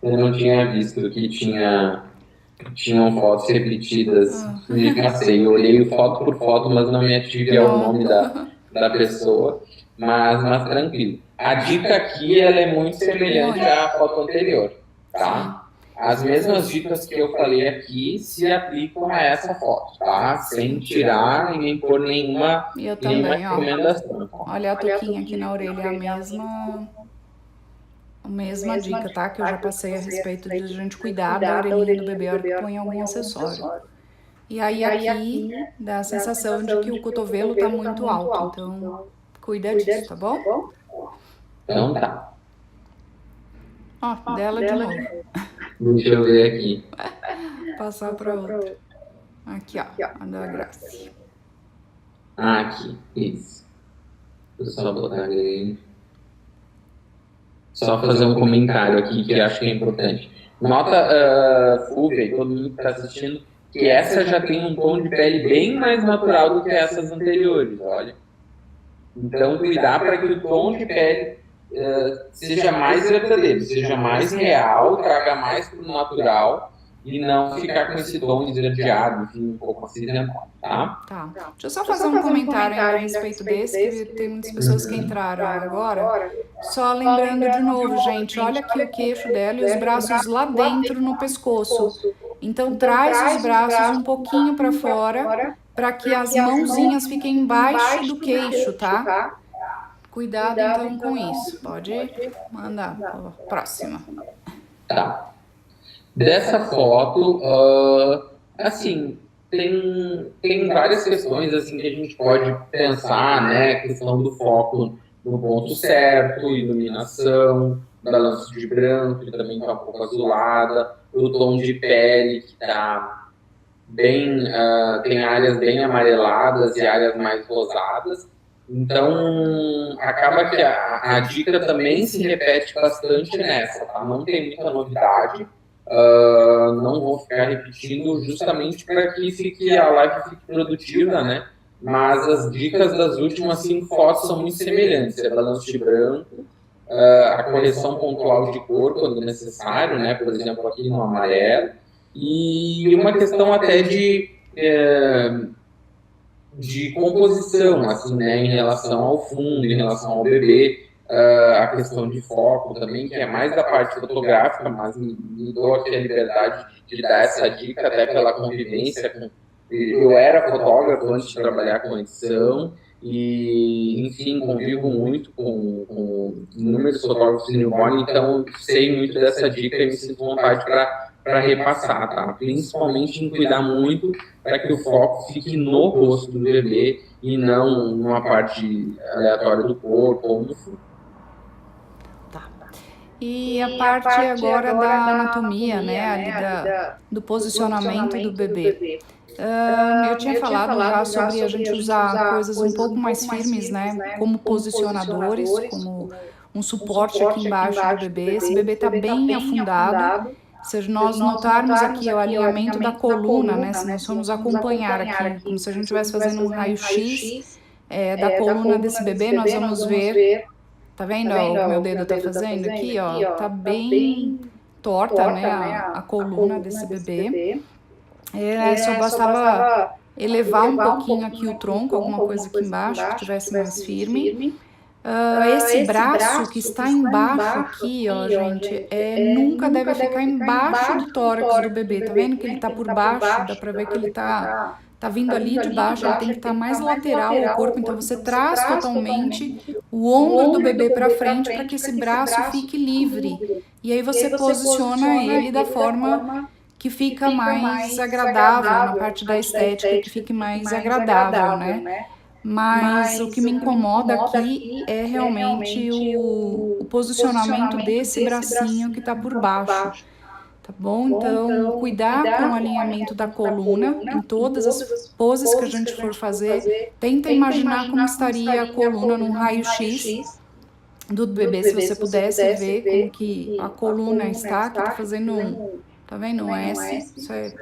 Eu não tinha visto que tinham fotos repetidas. Me passei, eu olhei foto por foto, mas não me ative ao nome da pessoa. Mas tranquilo. A dica aqui ela é muito semelhante à foto anterior, tá? As mesmas dicas que eu falei aqui se aplicam a essa foto, tá? Sem tirar e nem pôr nenhuma recomendação. Olha a touquinha aqui na orelha, a mesma dica, tá? Que eu já passei a respeito de a gente cuidar da orelhinha do bebê a hora que põe algum acessório. E aí aqui dá a sensação de que o cotovelo tá muito alto, então cuida disso, tá bom? Então tá. Ó, dela de novo. Deixa eu ver aqui. Passar para outra. Aqui, ó. A da Grace. Aqui, isso. Vou só botar ali. Só fazer um comentário aqui que acho que é importante. Nota, Fúvia, e todo mundo que está assistindo, que essa já tem um tom de pele bem mais natural do que essas anteriores, olha. Então, cuidar para que o tom de pele seja mais verdadeiro, seja mais real, traga mais para o natural e não ficar com esse tom esverdeado, enfim, um pouco acinzentado, tá? Tá. Deixa eu só fazer um comentário ainda a respeito desse, que tem muitas pessoas que entraram agora. Só lembrando de novo, gente, olha aqui o queixo dela e os braços lá dentro no pescoço. Então, traz os braços um pouquinho para fora, para que as mãozinhas fiquem embaixo do queixo, tá? Cuidado, então, com isso. Pode mandar. Próxima. Tá. Dessa foto, assim, tem várias questões assim que a gente pode pensar, né? A questão do foco no ponto certo, iluminação, balanço de branco, que também está um pouco azulada, o tom de pele que está bem, tem áreas bem amareladas e áreas mais rosadas. Então, acaba que a dica também se repete bastante nessa, tá? Não tem muita novidade. Não vou ficar repetindo justamente para que a live fique produtiva, né? Mas as dicas das últimas 5 fotos são muito semelhantes. É balanço de branco, a correção pontual de cor quando necessário, né? Por exemplo, aqui no amarelo. E uma questão até de composição, assim, né? Em relação ao fundo, em relação ao bebê. A questão de foco também, que é mais da parte fotográfica, mas me dou aqui a liberdade de dar essa dica até pela convivência com... Eu era fotógrafo antes de trabalhar com edição e, enfim, convivo muito com inúmeros fotógrafos de newborn, então sei muito dessa dica e me sinto vontade para repassar, tá? Principalmente em cuidar muito para que o foco fique no rosto do bebê e não numa parte aleatória do corpo ou no fundo. E a parte agora da anatomia, né, ali do posicionamento do bebê. Eu tinha falado já sobre a gente usar coisas um pouco mais firmes, né, como posicionadores, como um suporte aqui embaixo do bebê. Esse bebê está bem afundado. Se nós notarmos aqui o alinhamento da coluna, né, se nós formos acompanhar aqui, como se a gente estivesse fazendo um raio-x da coluna desse bebê, nós vamos ver... Tá vendo o que meu dedo tá fazendo aqui, ó? Tá bem torta, né, a coluna desse bebê. Só bastava elevar um pouquinho aqui o tronco, alguma coisa aqui embaixo que tivesse mais firme. Esse braço que está embaixo aqui, ó, gente, nunca deve ficar embaixo do tórax do bebê. Tá vendo que ele tá por baixo? Dá pra ver que ele tá vindo ali de baixo, ele tem que estar mais lateral ao corpo, então você traz totalmente o ombro do bebê para frente para que esse braço fique livre. E aí você posiciona ele da forma que fica mais agradável, na parte da estética, que fique mais agradável, né? Mas o que me incomoda aqui é realmente o posicionamento desse bracinho que tá por baixo. Tá bom? Então, cuidar com o alinhamento da coluna em todas as poses que a gente for fazer. Tenta imaginar como estaria a coluna num raio-x do bebê, se você pudesse ver como que a coluna está, que tá fazendo tá vendo? Um S. Isso é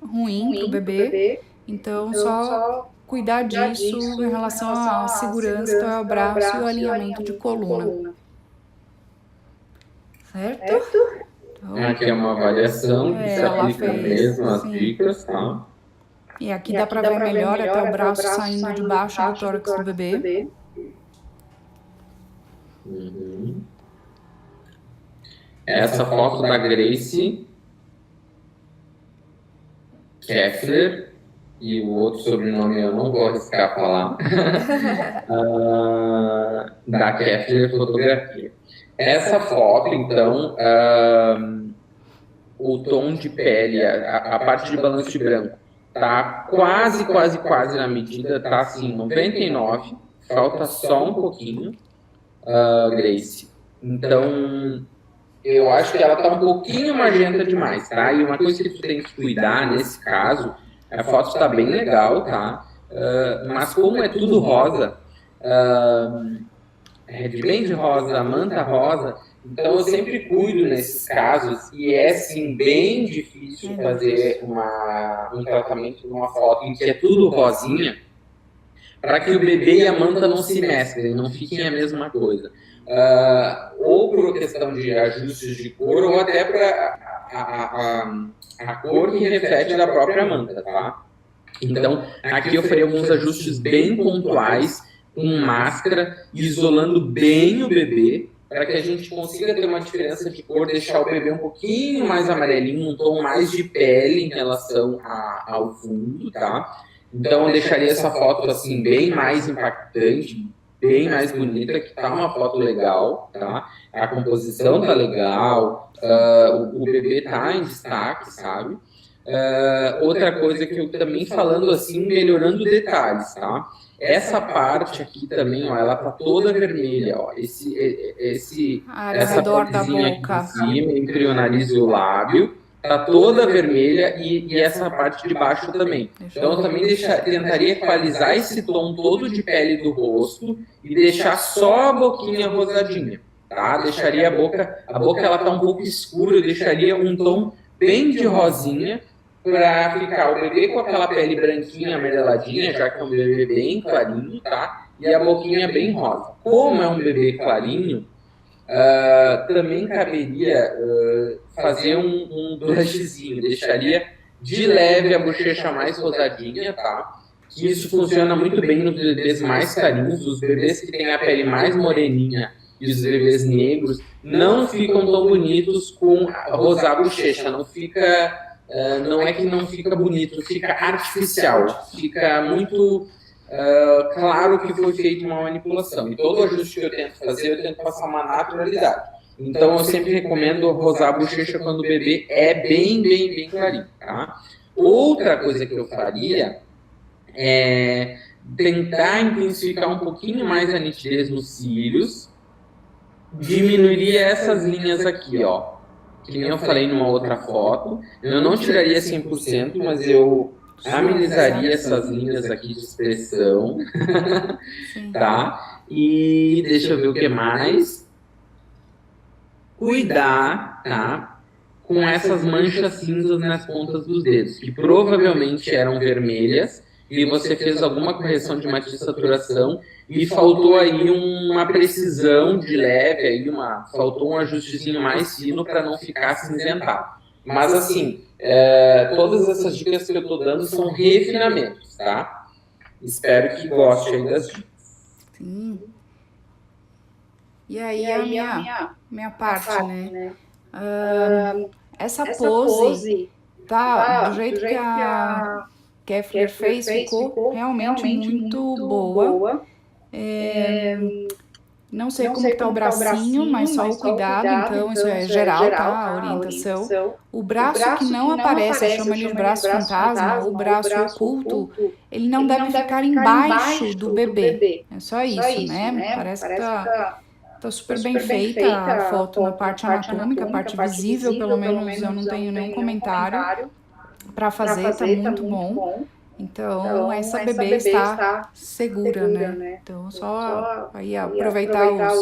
ruim pro bebê. Então, só cuidar disso em relação à segurança, ao braço e ao alinhamento de coluna. Certo? Aqui é uma avaliação que se aplica mesmo as dicas, tá? E aqui dá pra ver melhor até o braço saindo de baixo do tórax do bebê. Uhum. Essa foto da Grace Keffler, e o outro sobrenome eu não vou arriscar falar, da Keffler Fotografia. Essa foto, então, o tom de pele, a parte de balanço de branco, tá quase na medida, tá assim, 99, falta só um pouquinho, Grace. Então, eu acho que ela tá um pouquinho magenta demais, tá? E uma coisa que tu tem que cuidar nesse caso, a foto tá bem legal, tá? Mas como é tudo rosa, Red Band rosa, manta rosa, então eu sempre cuido nesses casos e é assim bem difícil fazer um tratamento numa foto em que é tudo rosinha, para que o bebê e a manta não se mesclem, não fiquem a mesma coisa. Ou por questão de ajustes de cor, ou até para a cor que reflete da própria manta, tá? Então, aqui eu faria alguns ajustes bem pontuais, com máscara, isolando bem o bebê, para que a gente consiga ter uma diferença de cor, deixar o bebê um pouquinho mais amarelinho, um tom mais de pele em relação ao fundo, tá? Então, eu deixaria essa foto assim bem mais impactante, bem mais bonita, que tá uma foto legal, tá? A composição tá legal, o bebê tá em destaque, sabe? Outra coisa que eu também falando assim, melhorando detalhes, tá? Essa parte aqui também, ó, ela tá toda vermelha, ó. Essa partezinha aqui de cima, entre o nariz e o lábio, tá toda vermelha e essa parte de baixo também. Então eu também tentaria equalizar esse tom todo de pele do rosto e deixar só a boquinha rosadinha, tá? Deixaria a boca ela tá um pouco escura, eu deixaria um tom bem de rosinha, para ficar o bebê com aquela pele branquinha, amareladinha, já que é um bebê bem clarinho, tá? E a boquinha bem rosa. Como é um bebê clarinho, também caberia fazer um blushzinho, deixaria de leve a bochecha mais rosadinha, tá? Que isso funciona muito bem nos bebês mais clarinhos, os bebês que têm a pele mais moreninha e os bebês negros não ficam tão bonitos com rosar a bochecha, não fica... não é que não fica bonito, fica artificial, fica muito claro que foi feita uma manipulação. E todo ajuste que eu tento fazer, eu tento passar uma naturalidade. Então, eu sempre recomendo rosar a bochecha quando o bebê é bem clarinho, tá? Outra coisa que eu faria é tentar intensificar um pouquinho mais a nitidez nos cílios, diminuiria essas linhas aqui, ó. Que nem eu falei numa outra foto, eu não tiraria 100%, mas eu amenizaria essas linhas aqui de expressão, tá? E deixa eu ver o que mais. Cuidar, tá? Com essas manchas cinzas nas pontas dos dedos, que provavelmente eram vermelhas, e você fez alguma correção de matiz de saturação e faltou aí uma precisão de leve, aí faltou um ajustezinho mais fino para não ficar cinzentado. Mas assim, todas essas dicas que eu estou dando são refinamentos, tá? Espero que goste aí das dicas. Sim. E aí a minha parte, né? Essa pose tá do jeito que a Kefler fez, ficou realmente muito boa. Não sei como que tá o bracinho, mas só o cuidado, então isso é geral, tá? A orientação. O braço que não aparece, chama ele de braço fantasma, ou braço oculto, ele não deve ficar embaixo do bebê. É só isso, né? Parece que tá super bem feita a foto na parte anatômica, a parte visível, pelo menos eu não tenho nenhum comentário para fazer, tá muito bom. Então, essa bebê está segura, né? Então, só aí aproveitar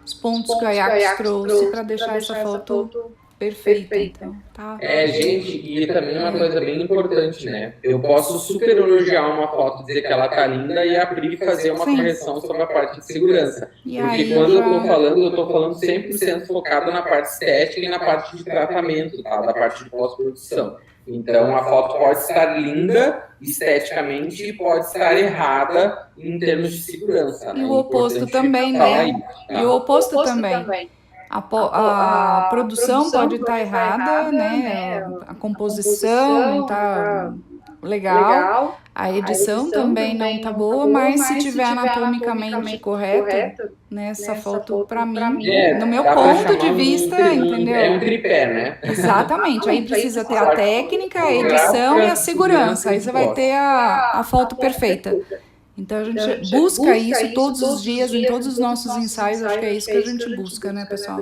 os pontos que a Ajax trouxe para deixar essa foto perfeita. Então, tá. Gente, e também uma coisa bem importante, né? Eu posso super elogiar uma foto, dizer que ela tá linda e abrir e fazer uma correção sobre a parte de segurança. Porque quando eu tô falando 100% focado na parte estética e na parte de tratamento, tá? Da parte de pós-produção. Então, a foto pode estar linda esteticamente e pode estar errada em termos de segurança. E o oposto também, né? E o oposto também. A produção pode estar errada, né? A composição não tá legal. A edição também não tá boa, mas se tiver anatomicamente correto, nessa foto, para mim, no meu ponto de vista, entendeu? É um tripé, né? Exatamente. Aí precisa ter a técnica, a edição e a segurança. Aí você vai ter a foto perfeita. Então a gente busca isso todos os dias, em todos os nossos ensaios. Acho que é isso que a gente busca, né, pessoal?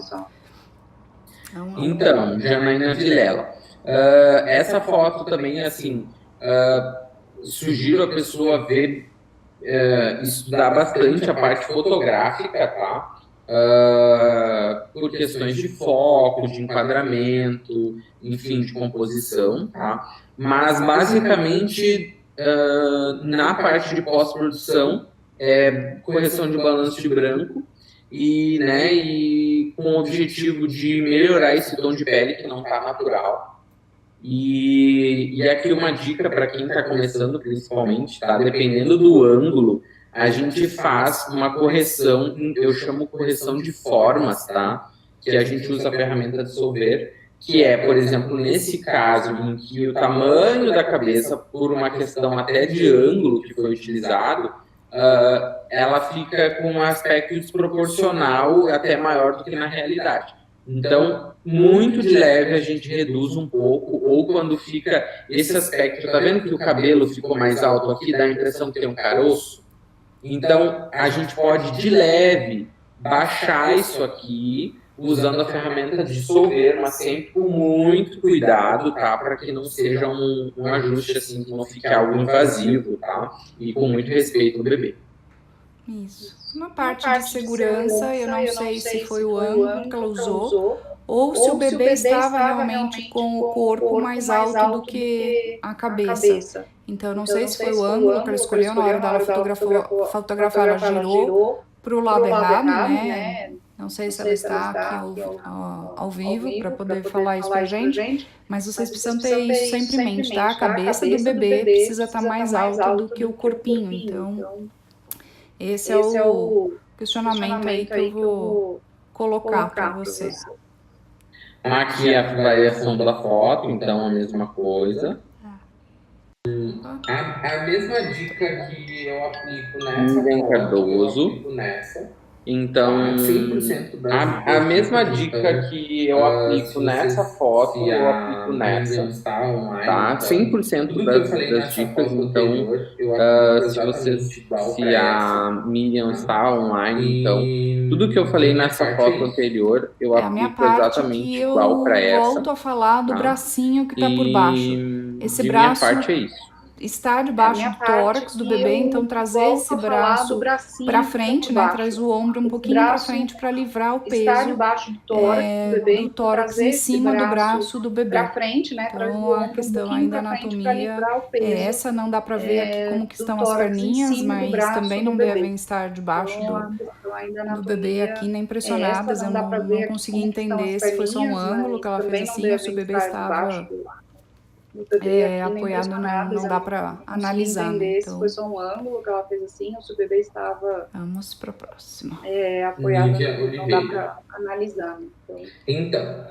Então, Janaína Vilela, essa foto também, assim, sugiro a pessoa ver, estudar bastante a parte fotográfica, tá? Por questões de foco, de enquadramento, enfim, de composição, tá? Mas, basicamente, na parte de pós-produção, correção de balanço de branco, e com o objetivo de melhorar esse tom de pele que não está natural. E aqui uma dica para quem está começando, principalmente, tá? Dependendo do ângulo, a gente faz uma correção, eu chamo correção de formas, tá? Que a gente usa a ferramenta de Solver, que é, por exemplo, nesse caso em que o tamanho da cabeça, por uma questão até de ângulo que foi utilizado, ela fica com um aspecto desproporcional até maior do que na realidade. Então, muito de leve a gente reduz um pouco, ou quando fica esse aspecto, tá vendo que o cabelo ficou mais alto aqui, dá a impressão que tem um caroço? Então, a gente pode, de leve, baixar isso aqui, usando a ferramenta de dissolver, mas sempre com muito cuidado, tá? Para que não seja um ajuste assim, que não fique algo invasivo, tá? E com muito respeito ao bebê. Isso. Uma parte de segurança, eu não sei se foi o ângulo que ela usou, ou se o bebê estava realmente com o corpo mais alto do que a cabeça. Então, eu não sei se foi o ângulo que ela escolheu na hora dela fotografar, ela girou para o lado errado, né? Não sei se ela está aqui ao vivo para poder falar isso pra gente, mas vocês precisam ter isso sempre em mente, tá? A cabeça do bebê precisa estar mais alta do que o corpinho, então esse é o questionamento aí que eu vou colocar para você. Aqui é a variação da foto, então a mesma coisa. A mesma dica que eu aplico nessa foto, Cardoso. Eu aplico nessa. Então, 100% a mesma dica que eu aplico nessa foto, eu aplico nessa, tá? 100% das dicas, então, se a Miriam está online, então, tudo que eu falei nessa foto anterior, eu aplico exatamente igual para essa. Eu volto a falar do bracinho que tá por baixo. Esse braço parte é isso. Está debaixo do tórax do bebê, então trazer esse braço para frente, né? Traz o ombro um pouquinho para frente para livrar o peso do tórax em cima do braço do bebê. Então a questão aí da anatomia é essa, não dá para ver aqui como que estão as perninhas, mas também não devem estar debaixo do bebê aqui nem pressionadas. Eu não consegui entender se foi só um ângulo que ela fez assim ou se o bebê estava apoiado, não dá para analisar, né? Então, se foi só um ângulo que ela fez assim, ou se o bebê estava vamos para a próxima. Apoiado, não dá para analisar, né? Então,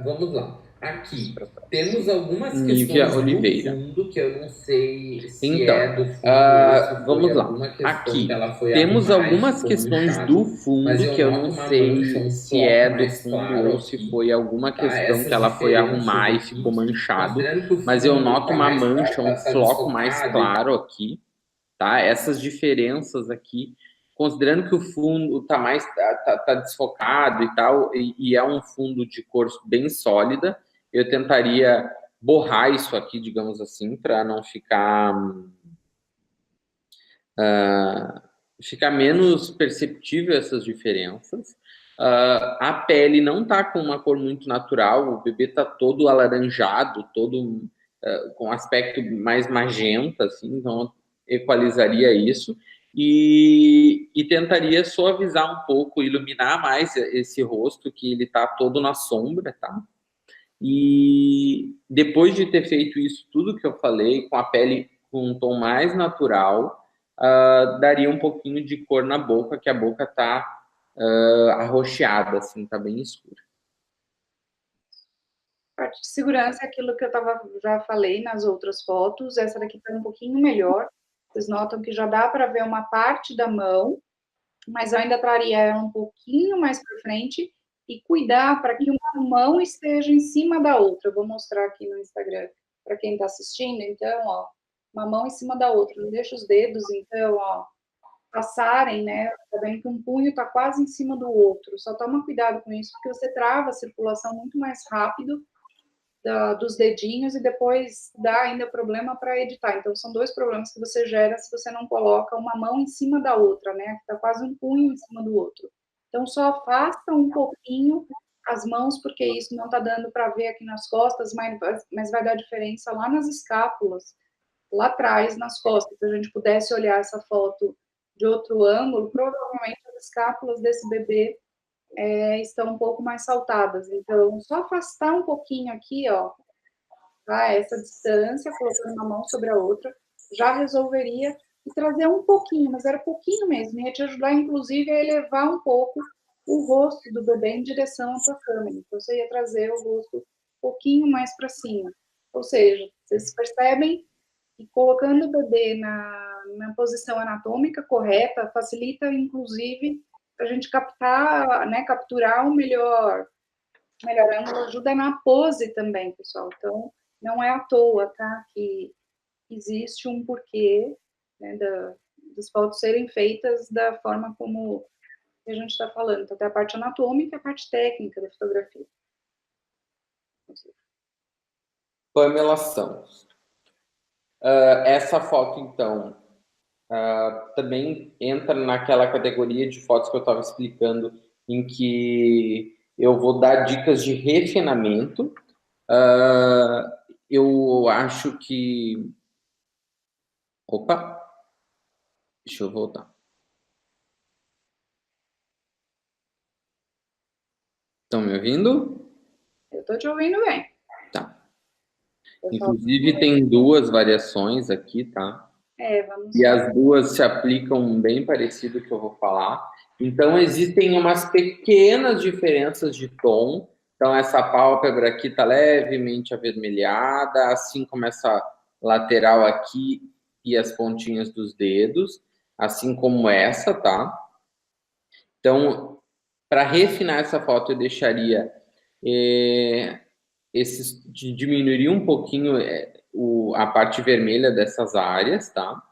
vamos lá. Aqui temos algumas questões do fundo que eu não sei se é do fundo. Vamos lá. Aqui temos algumas questões do fundo que eu não sei se é do fundo ou se foi alguma questão que ela foi arrumar e ficou manchado. Mas eu noto uma mancha, um floco mais claro aqui, tá? Essas diferenças aqui, considerando que o fundo tá desfocado e tal, e é um fundo de cor bem sólida, eu tentaria borrar isso aqui, digamos assim, para não ficar menos perceptível essas diferenças. A pele não tá com uma cor muito natural, o bebê tá todo alaranjado, todo com aspecto mais magenta, assim, então eu equalizaria isso e tentaria suavizar um pouco, iluminar mais esse rosto que ele tá todo na sombra, tá? E depois de ter feito isso tudo que eu falei, com a pele com um tom mais natural, daria um pouquinho de cor na boca, que a boca tá arroxeada, assim, tá bem escura. Parte de segurança é aquilo que eu já falei nas outras fotos, essa daqui tá um pouquinho melhor. Vocês notam que já dá para ver uma parte da mão, mas eu ainda traria ela um pouquinho mais para frente e cuidar para que uma mão esteja em cima da outra. Eu vou mostrar aqui no Instagram para quem está assistindo. Então, ó, uma mão em cima da outra. Não deixa os dedos, então, ó, passarem, né? Tá vendo que um punho tá quase em cima do outro. Só toma cuidado com isso, porque você trava a circulação muito mais rápido dos dedinhos e depois dá ainda problema para editar. Então, são dois problemas que você gera se você não coloca uma mão em cima da outra, né? Tá quase um punho em cima do outro. Então, só afasta um pouquinho as mãos, porque isso não tá dando para ver aqui nas costas, mas vai dar diferença lá nas escápulas, lá atrás, nas costas. Se a gente pudesse olhar essa foto de outro ângulo, provavelmente as escápulas desse bebê estão um pouco mais saltadas. Então, só afastar um pouquinho aqui, ó, tá? Essa distância, colocando uma mão sobre a outra, já resolveria e trazer um pouquinho, mas era pouquinho mesmo, ia te ajudar, inclusive, a elevar um pouco o rosto do bebê em direção à tua câmera. Então, você ia trazer o rosto um pouquinho mais para cima. Ou seja, vocês percebem que colocando o bebê na posição anatômica correta facilita, inclusive, a gente captar, né, capturar o melhor ângulo, ajuda na pose também, pessoal. Então, não é à toa, tá, que existe um porquê, né, das fotos serem feitas da forma como a gente está falando. Então, tem a parte anatômica e a parte técnica da fotografia. Pamela Santos. Essa foto, então, também entra naquela categoria de fotos que eu estava explicando, em que eu vou dar dicas de refinamento. Eu acho que... Opa! Deixa eu voltar. Estão me ouvindo? Eu estou te ouvindo bem. Tá. Pessoal, Inclusive, tem duas variações aqui, tá? vamos E lá. as duas se aplicam bem parecido que eu vou falar. Então, existem umas pequenas diferenças de tom. Então, essa pálpebra aqui está levemente avermelhada, assim como essa lateral aqui e as pontinhas dos dedos, assim como essa, tá? Então, para refinar essa foto, eu deixaria diminuiria um pouquinho a parte vermelha dessas áreas, tá?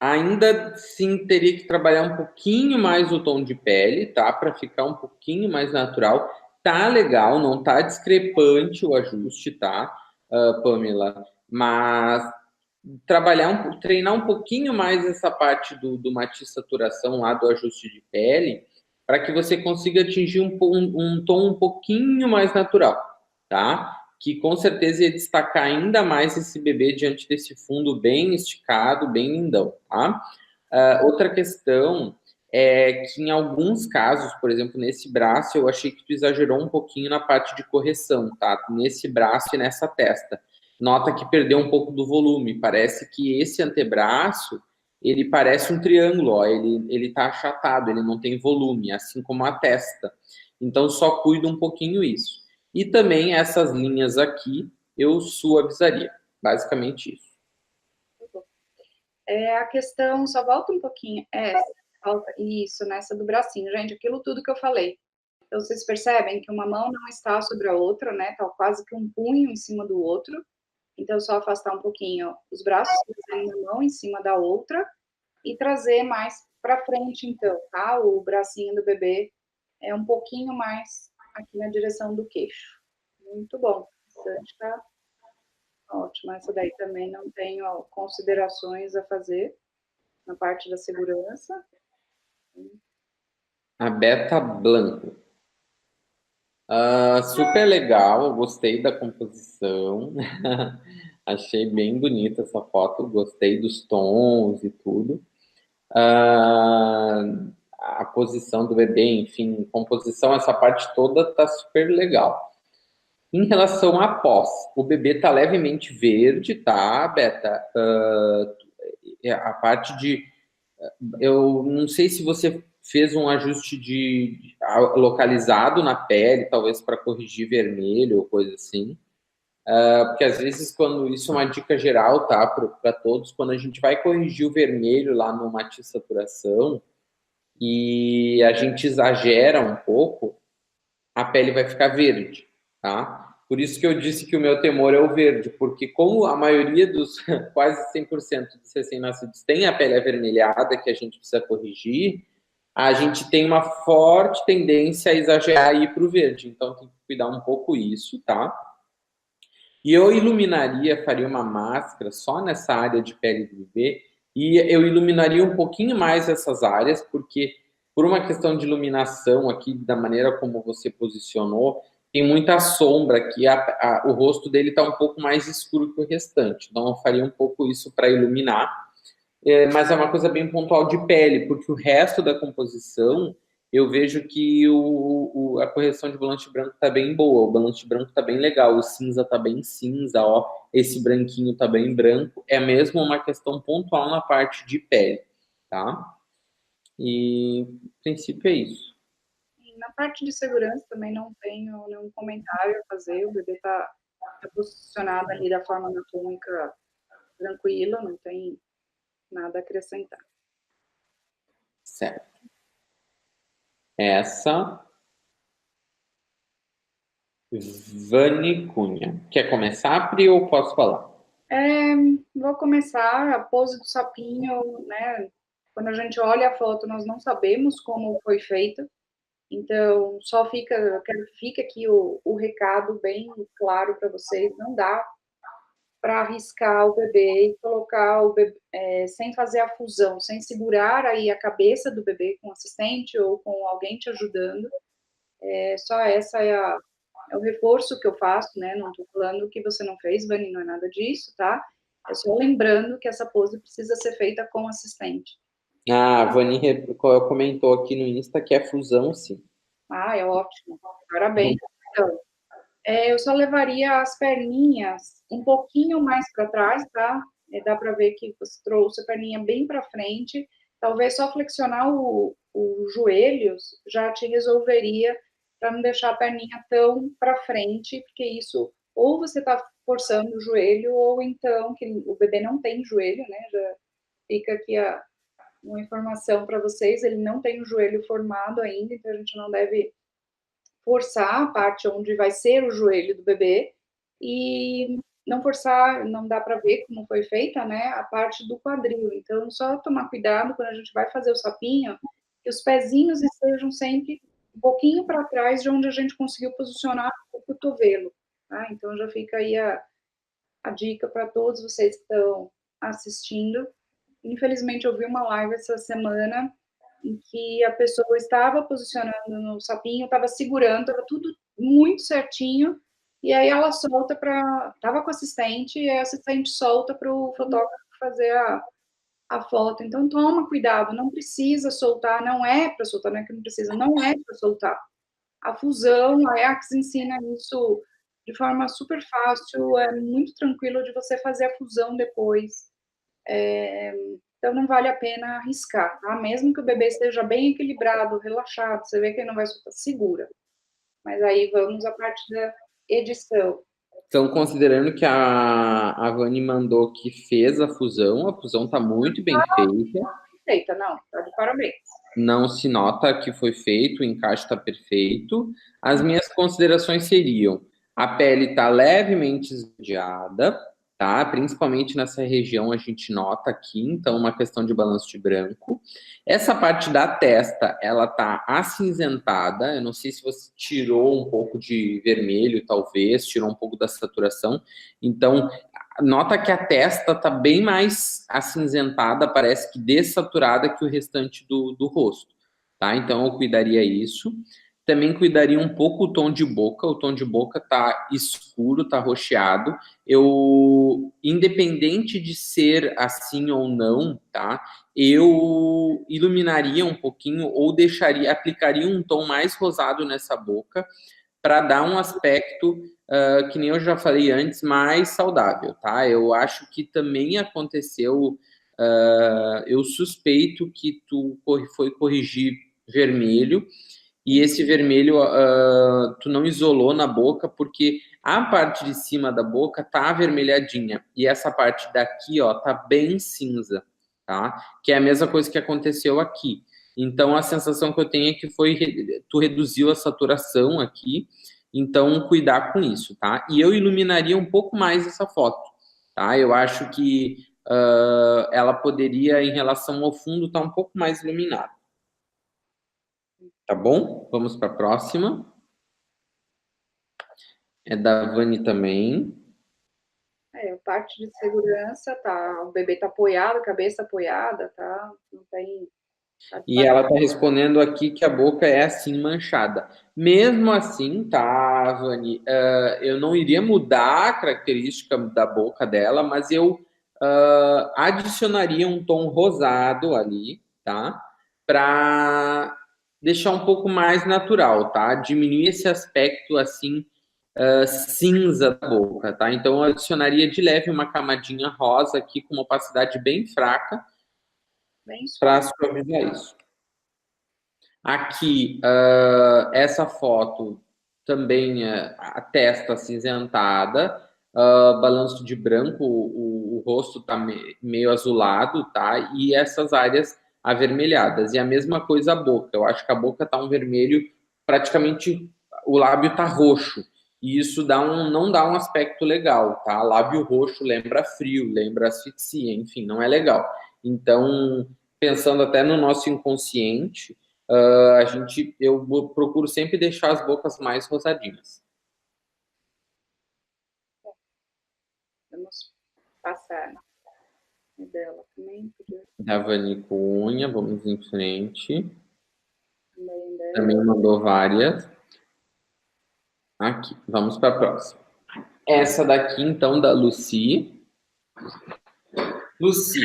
Ainda assim, teria que trabalhar um pouquinho mais o tom de pele, tá? Para ficar um pouquinho mais natural. Tá legal, não tá discrepante o ajuste, tá, Pamela? Mas treinar um pouquinho mais essa parte do matiz saturação lá do ajuste de pele, para que você consiga atingir um tom um pouquinho mais natural, tá? Que com certeza ia destacar ainda mais esse bebê diante desse fundo bem esticado, bem lindão, tá? Outra questão é que em alguns casos, por exemplo, nesse braço, eu achei que tu exagerou um pouquinho na parte de correção, tá? Nesse braço e nessa testa. Nota que perdeu um pouco do volume. Parece que esse antebraço, ele parece um triângulo, ó. Ele tá achatado, ele não tem volume, assim como a testa. Então, só cuida um pouquinho isso. E também essas linhas aqui, eu suavizaria. Basicamente isso. A questão, só volta um pouquinho, falta isso, nessa do bracinho, gente, aquilo tudo que eu falei. Então, vocês percebem que uma mão não está sobre a outra, né, tá quase que um punho em cima do outro, então, só afastar um pouquinho os braços, uma mão em cima da outra, e trazer mais para frente, então, tá, o bracinho do bebê é um pouquinho mais aqui na direção do queixo. Muito bom, bastante, tá? Ótimo, essa daí também não tenho considerações a fazer na parte da segurança. A Beta Blanco. Super legal, gostei da composição. Achei bem bonita essa foto, gostei dos tons e tudo. A posição do bebê, enfim, composição, essa parte toda tá super legal. Em relação à pós, o bebê tá levemente verde, tá, Beta? A parte de... Eu não sei se você fez um ajuste localizado na pele, talvez para corrigir vermelho ou coisa assim. Porque às vezes, quando isso é uma dica geral, tá, para todos, quando a gente vai corrigir o vermelho lá no matiz saturação e a gente exagera um pouco, a pele vai ficar verde, tá? Por isso que eu disse que o meu temor é o verde, porque como a maioria dos quase 100% dos recém-nascidos tem a pele avermelhada, que a gente precisa corrigir, a gente tem uma forte tendência a exagerar e ir para o verde. Então, tem que cuidar um pouco isso, tá? E eu iluminaria, faria uma máscara só nessa área de pele do bebê, e eu iluminaria um pouquinho mais essas áreas, porque por uma questão de iluminação aqui, da maneira como você posicionou, tem muita sombra aqui, o rosto dele está um pouco mais escuro que o restante. Então, eu faria um pouco isso para iluminar. Mas é uma coisa bem pontual de pele, porque o resto da composição, eu vejo que a correção de volante branco está bem boa, o volante branco está bem legal, o cinza está bem cinza, ó, esse branquinho está bem branco, é mesmo uma questão pontual na parte de pele, tá? E, no princípio, é isso. Na parte de segurança também não tenho nenhum comentário a fazer, o bebê está posicionado ali da forma anatômica tranquila, não tem nada a acrescentar. Certo. Essa... Vani Cunha. Quer começar, Pri, ou posso falar? Vou começar. A pose do sapinho, né? Quando a gente olha a foto, nós não sabemos como foi feito. Então, só fica, eu quero que fique aqui o recado bem claro para vocês. Não dá para arriscar o bebê e colocar o bebê sem fazer a fusão, sem segurar aí a cabeça do bebê com assistente ou com alguém te ajudando. Só essa é o reforço que eu faço, né? Não estou falando que você não fez, Vani, não é nada disso, tá? É só lembrando que essa pose precisa ser feita com assistente. A Vani comentou aqui no Insta que é fusão, sim. Ah, é ótimo. Parabéns. Então, eu só levaria as perninhas um pouquinho mais para trás, tá? Dá para ver que você trouxe a perninha bem para frente. Talvez só flexionar os joelhos já te resolveria para não deixar a perninha tão para frente, porque isso ou você está forçando o joelho, ou então que o bebê não tem joelho, né? Já fica aqui uma informação para vocês, ele não tem o joelho formado ainda, então a gente não deve forçar a parte onde vai ser o joelho do bebê e não forçar, não dá para ver como foi feita, né, a parte do quadril. Então, só tomar cuidado quando a gente vai fazer o sapinho, que os pezinhos estejam sempre um pouquinho para trás de onde a gente conseguiu posicionar o cotovelo, tá? Então, já fica aí a dica para todos vocês que estão assistindo. Infelizmente, eu vi uma live essa semana em que a pessoa estava posicionando no sapinho, estava segurando, estava tudo muito certinho, e aí ela solta para... Estava com o assistente, e a assistente solta para o fotógrafo fazer a foto. Então, toma cuidado, não precisa soltar, não é para soltar, não é que não precisa, não é para soltar. A fusão, a EACS ensina isso de forma super fácil, é muito tranquilo de você fazer a fusão depois. Então, não vale a pena arriscar, tá? Mesmo que o bebê esteja bem equilibrado, relaxado, você vê que ele não vai soltar, segura. Mas aí vamos à parte da edição. Então, considerando que a Vani mandou que fez a fusão está muito bem feita. Feita, não, tá de parabéns. Não se nota que foi feito, o encaixe está perfeito. As minhas considerações seriam: a pele está levemente esverdeada, tá? Principalmente nessa região a gente nota aqui, então uma questão de balanço de branco. Essa parte da testa, ela tá acinzentada, eu não sei se você tirou um pouco de vermelho, talvez, tirou um pouco da saturação, então nota que a testa tá bem mais acinzentada, parece que dessaturada que o restante do rosto, tá? Então eu cuidaria isso. Também cuidaria um pouco o tom de boca. O tom de boca tá escuro, tá roxeado. Eu, independente de ser assim ou não, tá? Eu iluminaria um pouquinho ou aplicaria um tom mais rosado nessa boca para dar um aspecto, que nem eu já falei antes, mais saudável, tá? Eu acho que também aconteceu, eu suspeito que tu foi corrigir vermelho, e esse vermelho tu não isolou na boca, porque a parte de cima da boca tá avermelhadinha, e essa parte daqui, ó, tá bem cinza, tá? Que é a mesma coisa que aconteceu aqui. Então, a sensação que eu tenho é que tu reduziu a saturação aqui, Então, cuidar com isso, tá? E eu iluminaria um pouco mais essa foto, tá? Eu acho que ela poderia, em relação ao fundo, estar um pouco mais iluminada. Tá bom? Vamos para a próxima. É da Vani também. Parte de segurança, tá? O bebê tá apoiado, cabeça apoiada, tá? Não tem... E ela está respondendo aqui que a boca é assim manchada. Mesmo assim, tá, Vani? Eu não iria mudar a característica da boca dela, mas eu adicionaria um tom rosado ali, tá? Para deixar um pouco mais natural, tá? Diminuir esse aspecto assim cinza da boca, tá? Então eu adicionaria de leve uma camadinha rosa aqui com uma opacidade bem fraca para suavizar isso. Aqui, essa foto também a testa acinzentada, balanço de branco, o rosto está meio azulado, tá? E essas áreas avermelhadas. E a mesma coisa a boca. Eu acho que a boca está um vermelho, praticamente o lábio está roxo. E isso não dá um aspecto legal, tá? Lábio roxo lembra frio, lembra asfixia, enfim, não é legal. Então, pensando até no nosso inconsciente, eu procuro sempre deixar as bocas mais rosadinhas. Vamos passar dela também. Da Vani Cunha, vamos em frente. Também mandou várias. Aqui, vamos para a próxima. Essa daqui, então, da Lucy. Lucy,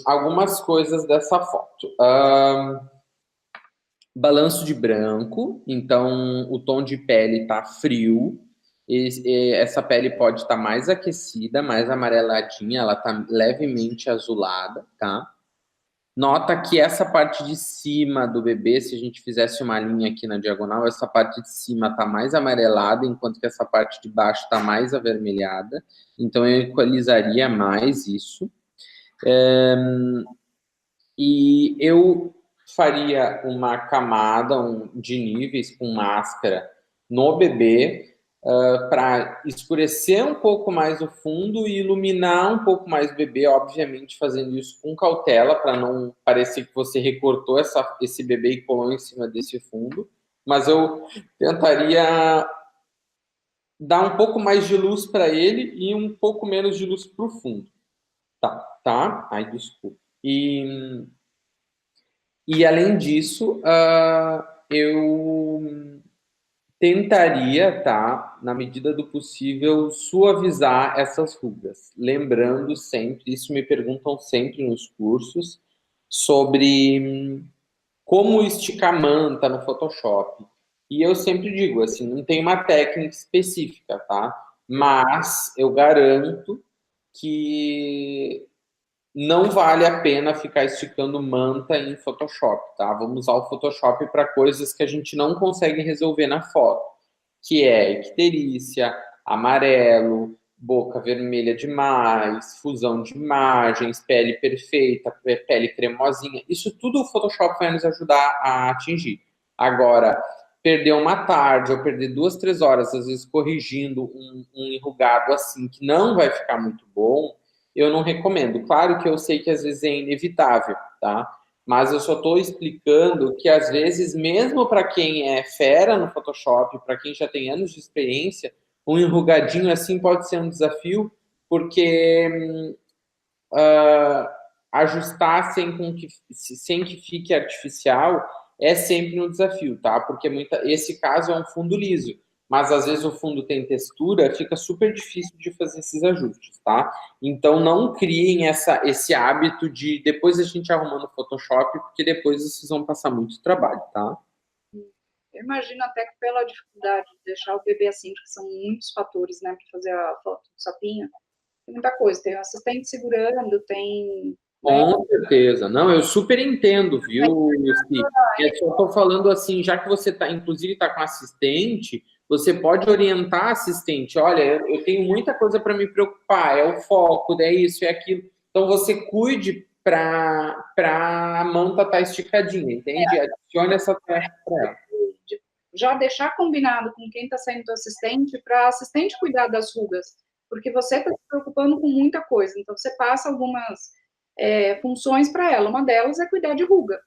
algumas coisas dessa foto. Balanço de branco, então o tom de pele está frio. Essa pele pode estar mais aquecida, mais amareladinha, ela está levemente azulada, tá? Nota que essa parte de cima do bebê, se a gente fizesse uma linha aqui na diagonal, essa parte de cima está mais amarelada, enquanto que essa parte de baixo está mais avermelhada. Então eu equalizaria mais isso. E eu faria uma camada de níveis com máscara no bebê para escurecer um pouco mais o fundo e iluminar um pouco mais o bebê, obviamente fazendo isso com cautela para não parecer que você recortou esse bebê e colou em cima desse fundo. Mas eu tentaria dar um pouco mais de luz para ele e um pouco menos de luz para o fundo. Tá? Ai, desculpa. E além disso, eu tentaria, tá, na medida do possível, suavizar essas rugas. Lembrando sempre, isso me perguntam sempre nos cursos, sobre como esticar manta no Photoshop. E eu sempre digo, assim, não tem uma técnica específica, tá? Mas eu garanto que não vale a pena ficar esticando manta em Photoshop, tá? Vamos usar o Photoshop para coisas que a gente não consegue resolver na foto, que é icterícia, amarelo, boca vermelha demais, fusão de imagens, pele perfeita, pele cremosinha. Isso tudo o Photoshop vai nos ajudar a atingir. Agora, perder uma tarde ou perder 2, 3 horas, às vezes corrigindo um enrugado assim, que não vai ficar muito bom, eu não recomendo. Claro que eu sei que às vezes é inevitável, tá? Mas eu só estou explicando que às vezes, mesmo para quem é fera no Photoshop, para quem já tem anos de experiência, um enrugadinho assim pode ser um desafio, porque ajustar sem que fique artificial é sempre um desafio, tá? Porque esse caso é um fundo liso, mas às vezes o fundo tem textura, fica super difícil de fazer esses ajustes, tá? Então não criem esse hábito de depois a gente arrumar no Photoshop, porque depois vocês vão passar muito trabalho, tá? Eu imagino até que pela dificuldade de deixar o bebê assim, porque são muitos fatores, né, para fazer a foto do sapinho, tem muita coisa, tem o assistente segurando, tem... Com certeza. Não, eu super entendo, viu, Lucy? Eu só estou falando assim, já que você inclusive está com assistente, você pode orientar a assistente. Olha, eu tenho muita coisa para me preocupar, é o foco, é isso, é aquilo. Então você cuide para a manta estar esticadinha, entende? Adicione essa tarefa para ela. já deixar combinado com quem está sendo assistente, para assistente cuidar das rugas, porque você está se preocupando com muita coisa, então você passa algumas funções para ela, uma delas é cuidar de ruga.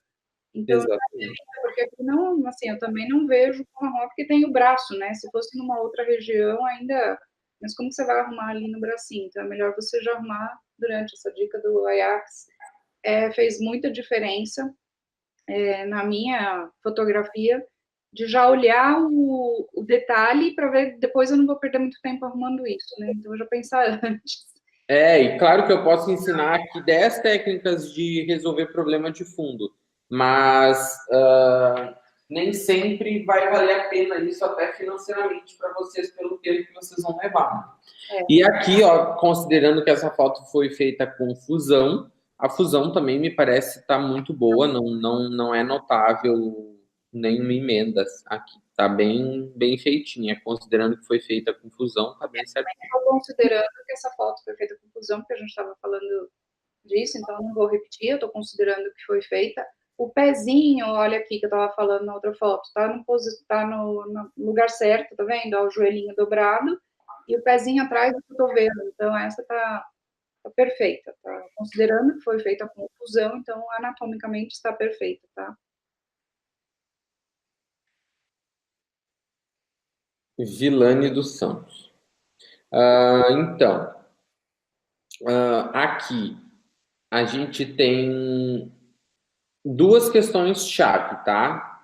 Então, Exatamente. porque aqui não, assim, eu também não vejo como arrumar, porque tem o braço, né? Se fosse numa outra região, ainda. Mas como você vai arrumar ali no bracinho? Então, é melhor você já arrumar durante essa dica do Ajax. Fez muita diferença na minha fotografia, de já olhar o detalhe para ver, depois eu não vou perder muito tempo arrumando isso, né? Então, eu já pensar antes. E claro que eu posso ensinar aqui 10 técnicas de resolver problema de fundo, mas nem sempre vai valer a pena isso até financeiramente para vocês pelo tempo que vocês vão levar. E aqui, ó, considerando que essa foto foi feita com fusão, a fusão também me parece estar muito boa, não é notável nenhuma emenda aqui. Tá bem feitinha, considerando que foi feita com fusão, tá bem certo. Estou considerando que essa foto foi feita com fusão, porque a gente estava falando disso, então não vou repetir, eu estou considerando que foi feita. O pezinho, olha aqui que eu estava falando na outra foto, tá no lugar certo, tá vendo? Ó, o joelhinho dobrado e o pezinho atrás do cotovelo. Então, essa tá perfeita, tá? Considerando que foi feita com fusão, então anatomicamente está perfeita, tá? Vilane dos Santos. Então, aqui a gente tem duas questões chave, tá?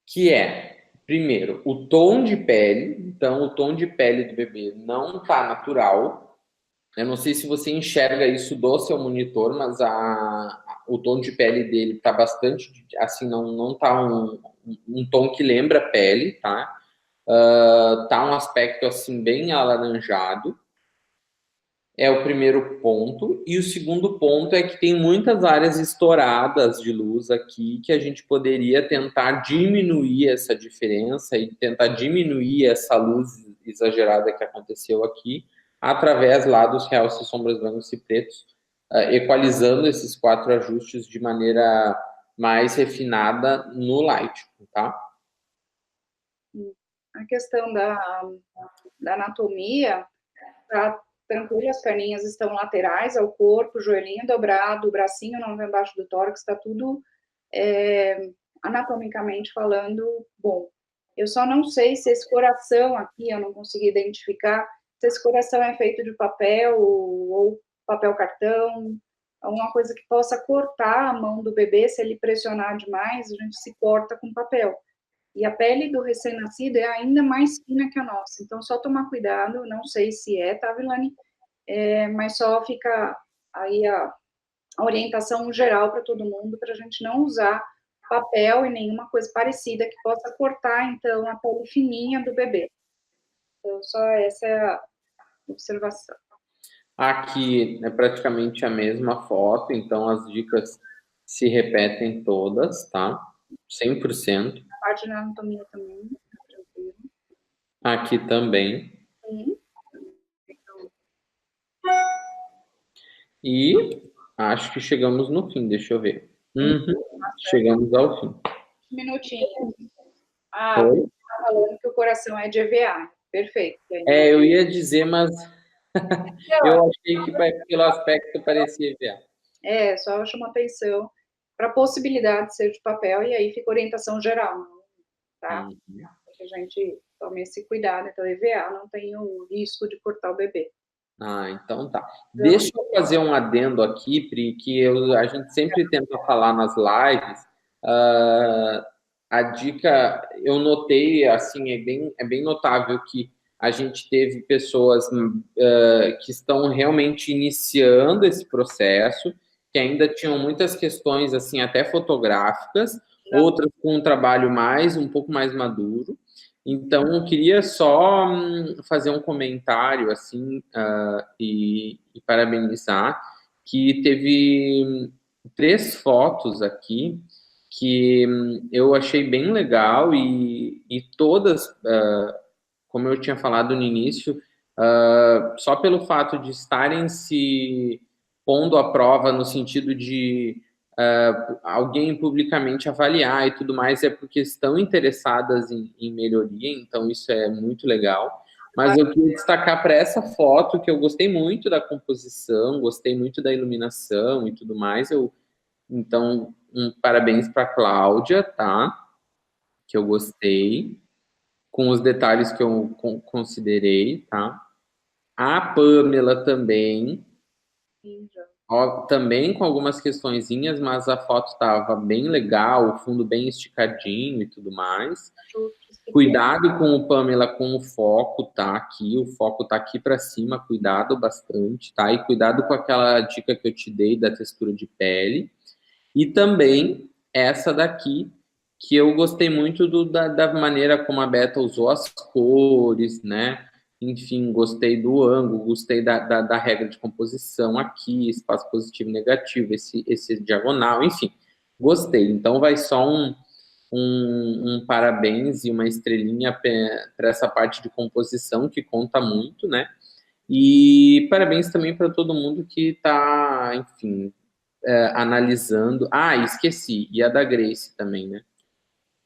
Que é, primeiro, o tom de pele. Então, o tom de pele do bebê não tá natural. Eu não sei se você enxerga isso do seu monitor, mas o tom de pele dele tá bastante, assim, não tá um tom que lembra pele, tá? Tá um aspecto, assim, bem alaranjado. É o primeiro ponto. E o segundo ponto é que tem muitas áreas estouradas de luz aqui que a gente poderia tentar diminuir essa diferença e tentar diminuir essa luz exagerada que aconteceu aqui através lá dos realces, sombras brancos e pretos, equalizando esses 4 ajustes de maneira mais refinada no Light, tá? A questão da anatomia, tá tranquilo, as perninhas estão laterais ao corpo, o joelhinho dobrado, o bracinho não vem embaixo do tórax, está tudo anatomicamente falando bom. Eu só não sei se esse coração aqui, eu não consegui identificar, se esse coração é feito de papel ou papel cartão, alguma coisa que possa cortar a mão do bebê, se ele pressionar demais, a gente se corta com papel. E a pele do recém-nascido é ainda mais fina que a nossa. Então, só tomar cuidado, não sei se tá, Vilane? Mas só fica aí a orientação geral para todo mundo, para a gente não usar papel e nenhuma coisa parecida que possa cortar, então, a pele fininha do bebê. Então, só essa é a observação. Aqui é praticamente a mesma foto, então as dicas se repetem todas, tá? 100%. A parte da anatomia também, tranquilo. Aqui também. E acho que chegamos no fim, deixa eu ver. Chegamos ao fim. Um minutinho. Tá falando que o coração é de EVA. Perfeito. Eu ia dizer, mas eu achei que pelo aspecto parecia EVA. Só chama atenção para a possibilidade de ser de papel e aí fica orientação geral, tá? Que a gente tome esse cuidado. Então, EVA não tem o risco de cortar o bebê. Então tá. Deixa eu fazer um adendo aqui, Pri, que a gente sempre tenta falar nas lives. A dica, eu notei, assim, é bem notável que a gente teve pessoas que estão realmente iniciando esse processo, que ainda tinham muitas questões, assim, até fotográficas, outras com um trabalho um pouco mais maduro. Então, eu queria só fazer um comentário, assim, e parabenizar, que teve 3 fotos aqui que eu achei bem legal e todas, como eu tinha falado no início, só pelo fato de estarem se pondo à prova no sentido de alguém publicamente avaliar e tudo mais, é porque estão interessadas em melhoria, então isso é muito legal. Mas eu queria destacar para essa foto que eu gostei muito da composição, gostei muito da iluminação e tudo mais. Então, parabéns para a Cláudia, tá? Que eu gostei, com os detalhes que eu considerei, tá? A Pamela também, Sim, já. ó, também com algumas questõezinhas, mas a foto estava bem legal, o fundo bem esticadinho e tudo mais. Cuidado com o Pamela, com o foco, tá? Aqui, o foco tá aqui para cima, cuidado bastante, tá? E cuidado com aquela dica que eu te dei da textura de pele. E também essa daqui, que eu gostei muito da maneira como a Beta usou as cores, né? Enfim, gostei do ângulo, gostei da regra de composição aqui, espaço positivo e negativo, esse diagonal, enfim, gostei. Então vai só um parabéns e uma estrelinha para essa parte de composição que conta muito, né? E parabéns também para todo mundo que está, enfim, analisando. Ah, esqueci. E a da Grace também, né?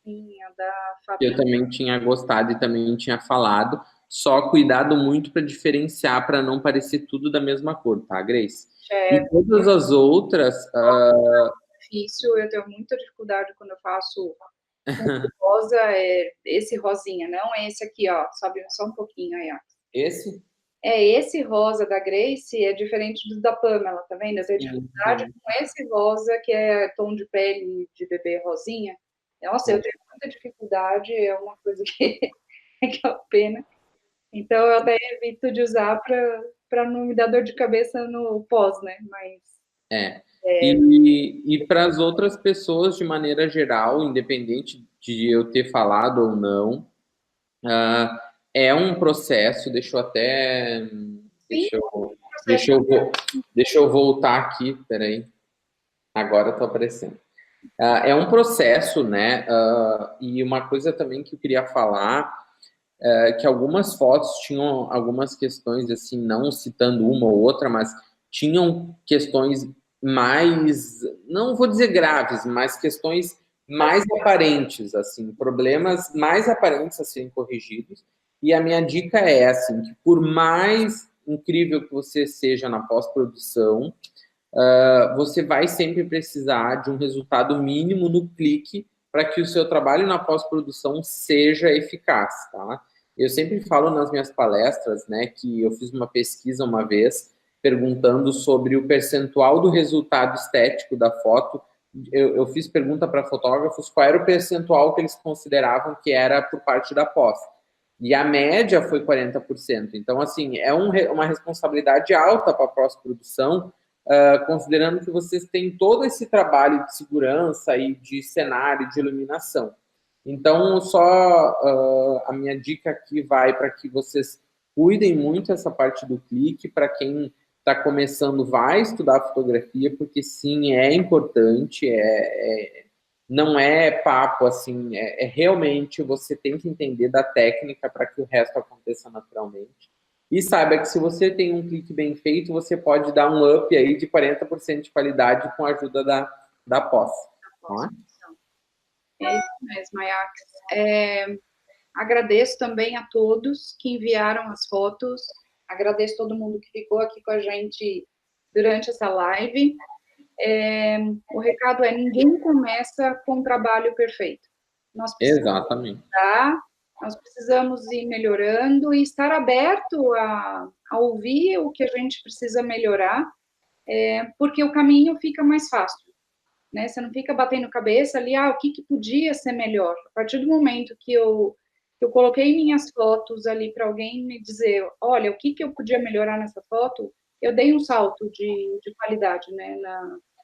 Sim, a da Eu Fabi. também tinha gostado e também tinha falado. Só cuidado muito para diferenciar, para não parecer tudo da mesma cor, tá, Grace? E É todas as outras, difícil, eu tenho muita dificuldade quando eu faço rosa, esse rosinha, não é esse aqui, ó, sobe só um pouquinho aí, ó. esse? Esse rosa da Grace é diferente do da Pamela, tá vendo? Eu tenho dificuldade Uhum. com esse rosa, que é tom de pele de bebê rosinha. Nossa, eu tenho muita dificuldade, é uma coisa que é uma pena. Então, eu até evito de usar para não me dar dor de cabeça no pós, né? Mas É. E para as outras pessoas, de maneira geral, independente de eu ter falado ou não, é um processo. Deixa eu até. sim, Deixa eu, processo. deixa eu, deixa eu voltar aqui, peraí. Agora estou aparecendo. É um processo, né? E uma coisa também que eu queria falar é que algumas fotos tinham algumas questões, assim, não citando uma ou outra, mas tinham questões mais, não vou dizer graves, mas questões mais aparentes, assim, problemas mais aparentes a serem corrigidos. E a minha dica é, assim, que por mais incrível que você seja na pós-produção, você vai sempre precisar de um resultado mínimo no clique para que o seu trabalho na pós-produção seja eficaz, tá? Eu sempre falo nas minhas palestras, né, que eu fiz uma pesquisa uma vez perguntando sobre o percentual do resultado estético da foto. Eu fiz pergunta para fotógrafos qual era o percentual que eles consideravam que era por parte da pós. E a média foi 40%. Então, assim, é uma responsabilidade alta para a pós-produção, considerando que vocês têm todo esse trabalho de segurança e de cenário, de iluminação. Então, só a minha dica aqui vai para que vocês cuidem muito essa parte do clique. Para quem está começando, vai estudar fotografia, porque sim, é importante, não é papo, assim, realmente você tem que entender da técnica para que o resto aconteça naturalmente. E saiba que se você tem um clique bem feito, você pode dar um up aí de 40% de qualidade com a ajuda da pós. Tá? É isso mesmo, Ajax. Agradeço também a todos que enviaram as fotos. Agradeço todo mundo que ficou aqui com a gente durante essa live. O recado é: ninguém começa com um trabalho perfeito. Nós precisamos Exatamente. mudar, nós precisamos ir melhorando e estar aberto a ouvir o que a gente precisa melhorar, porque o caminho fica mais fácil. Né? Você não fica batendo cabeça ali, o que podia ser melhor. A partir do momento que eu coloquei minhas fotos ali para alguém me dizer, olha, o que eu podia melhorar nessa foto, eu dei um salto de qualidade, né,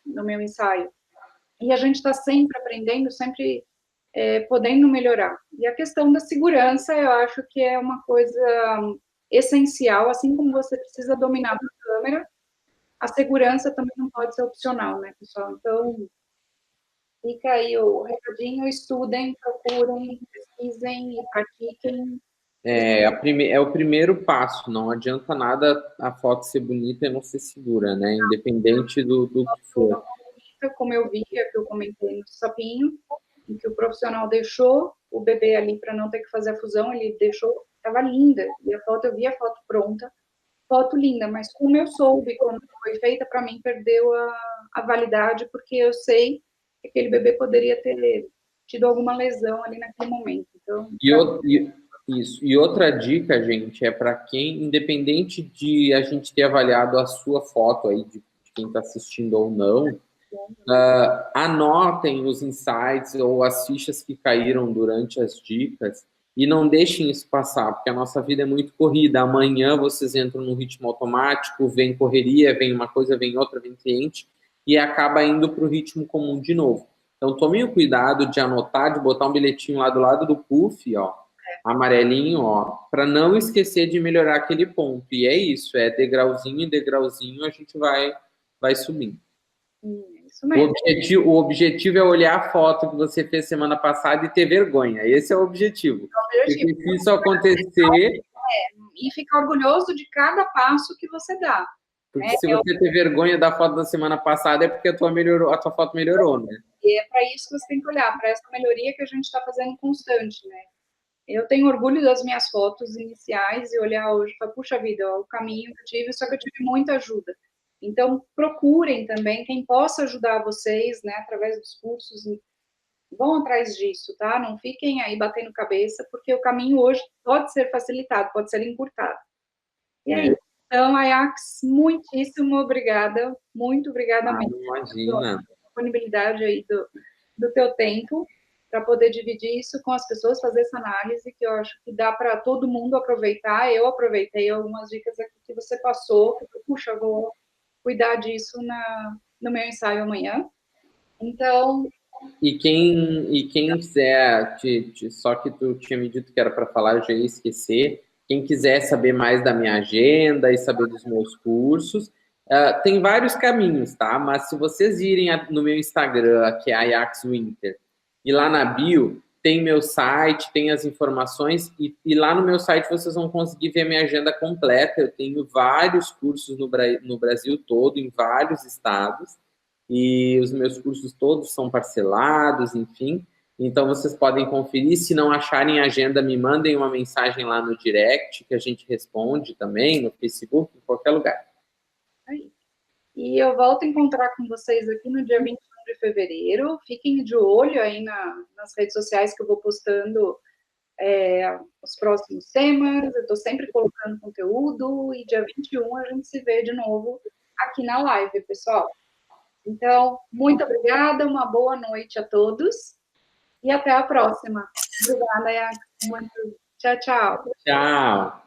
no meu ensaio. E a gente está sempre aprendendo, sempre podendo melhorar. E a questão da segurança, eu acho que é uma coisa essencial, assim como você precisa dominar a câmera, a segurança também não pode ser opcional, né, pessoal? Então, fica aí o recadinho: estudem, procurem, pesquisem e pratiquem. É o primeiro passo, não adianta nada a foto ser bonita e não ser segura, né? Independente do que for. como eu vi, que eu comentei no sapinho, em que o profissional deixou o bebê ali para não ter que fazer a fusão, ele deixou, estava linda, e a foto, eu vi a foto pronta, foto linda, mas como eu soube quando foi feita, para mim perdeu a validade, porque eu sei que aquele bebê poderia ter tido alguma lesão ali naquele momento. Então, E outra dica, gente, é para quem, independente de a gente ter avaliado a sua foto aí, de quem está assistindo ou não, anotem os insights ou as fichas que caíram durante as dicas e não deixem isso passar, porque a nossa vida é muito corrida. Amanhã vocês entram num ritmo automático, vem correria, vem uma coisa, vem outra, vem cliente, e acaba indo para o ritmo comum de novo. Então, tomem o cuidado de anotar, de botar um bilhetinho lá do lado do puff, ó, amarelinho, ó, para não esquecer de melhorar aquele ponto. E é isso, é degrauzinho em degrauzinho a gente vai subindo. Isso mesmo. O objetivo é olhar a foto que você fez semana passada e ter vergonha. Esse é o objetivo. Porque se isso acontecer... E ficar orgulhoso de cada passo que você dá. Porque se você ter vergonha da foto da semana passada é porque a tua foto melhorou, né? E é para isso que você tem que olhar, para essa melhoria que a gente está fazendo constante, né? Eu tenho orgulho das minhas fotos iniciais e olhar hoje e falar, puxa vida, ó, o caminho que eu tive, só que eu tive muita ajuda. Então, procurem também quem possa ajudar vocês, né, através dos cursos, vão atrás disso, tá? Não fiquem aí batendo cabeça, porque o caminho hoje pode ser facilitado, pode ser encurtado. E aí, então, Ajax, muitíssimo obrigada, muito obrigada mesmo. Imagina. Disponibilidade aí do teu tempo para poder dividir isso com as pessoas, fazer essa análise que eu acho que dá para todo mundo aproveitar. Eu aproveitei algumas dicas aqui que você passou, que eu, puxa, vou cuidar disso no meu ensaio amanhã. Então... E quem quiser, só que tu tinha me dito que era para falar, eu já ia esquecer. Quem quiser saber mais da minha agenda e saber dos meus cursos, tem vários caminhos, tá? Mas se vocês irem no meu Instagram, que é Ajax Winter, e lá na bio tem meu site, tem as informações, e lá no meu site vocês vão conseguir ver minha agenda completa. Eu tenho vários cursos no Brasil todo, em vários estados, e os meus cursos todos são parcelados, enfim. Então, vocês podem conferir. Se não acharem agenda, me mandem uma mensagem lá no direct, que a gente responde também, no Facebook, em qualquer lugar. E eu volto a encontrar com vocês aqui no dia 21 de fevereiro. Fiquem de olho aí nas redes sociais que eu vou postando os próximos temas. Eu estou sempre colocando conteúdo. E dia 21 a gente se vê de novo aqui na live, pessoal. Então, muito obrigada, uma boa noite a todos e até a próxima. Obrigada, Ajax. Tchau, tchau. Tchau.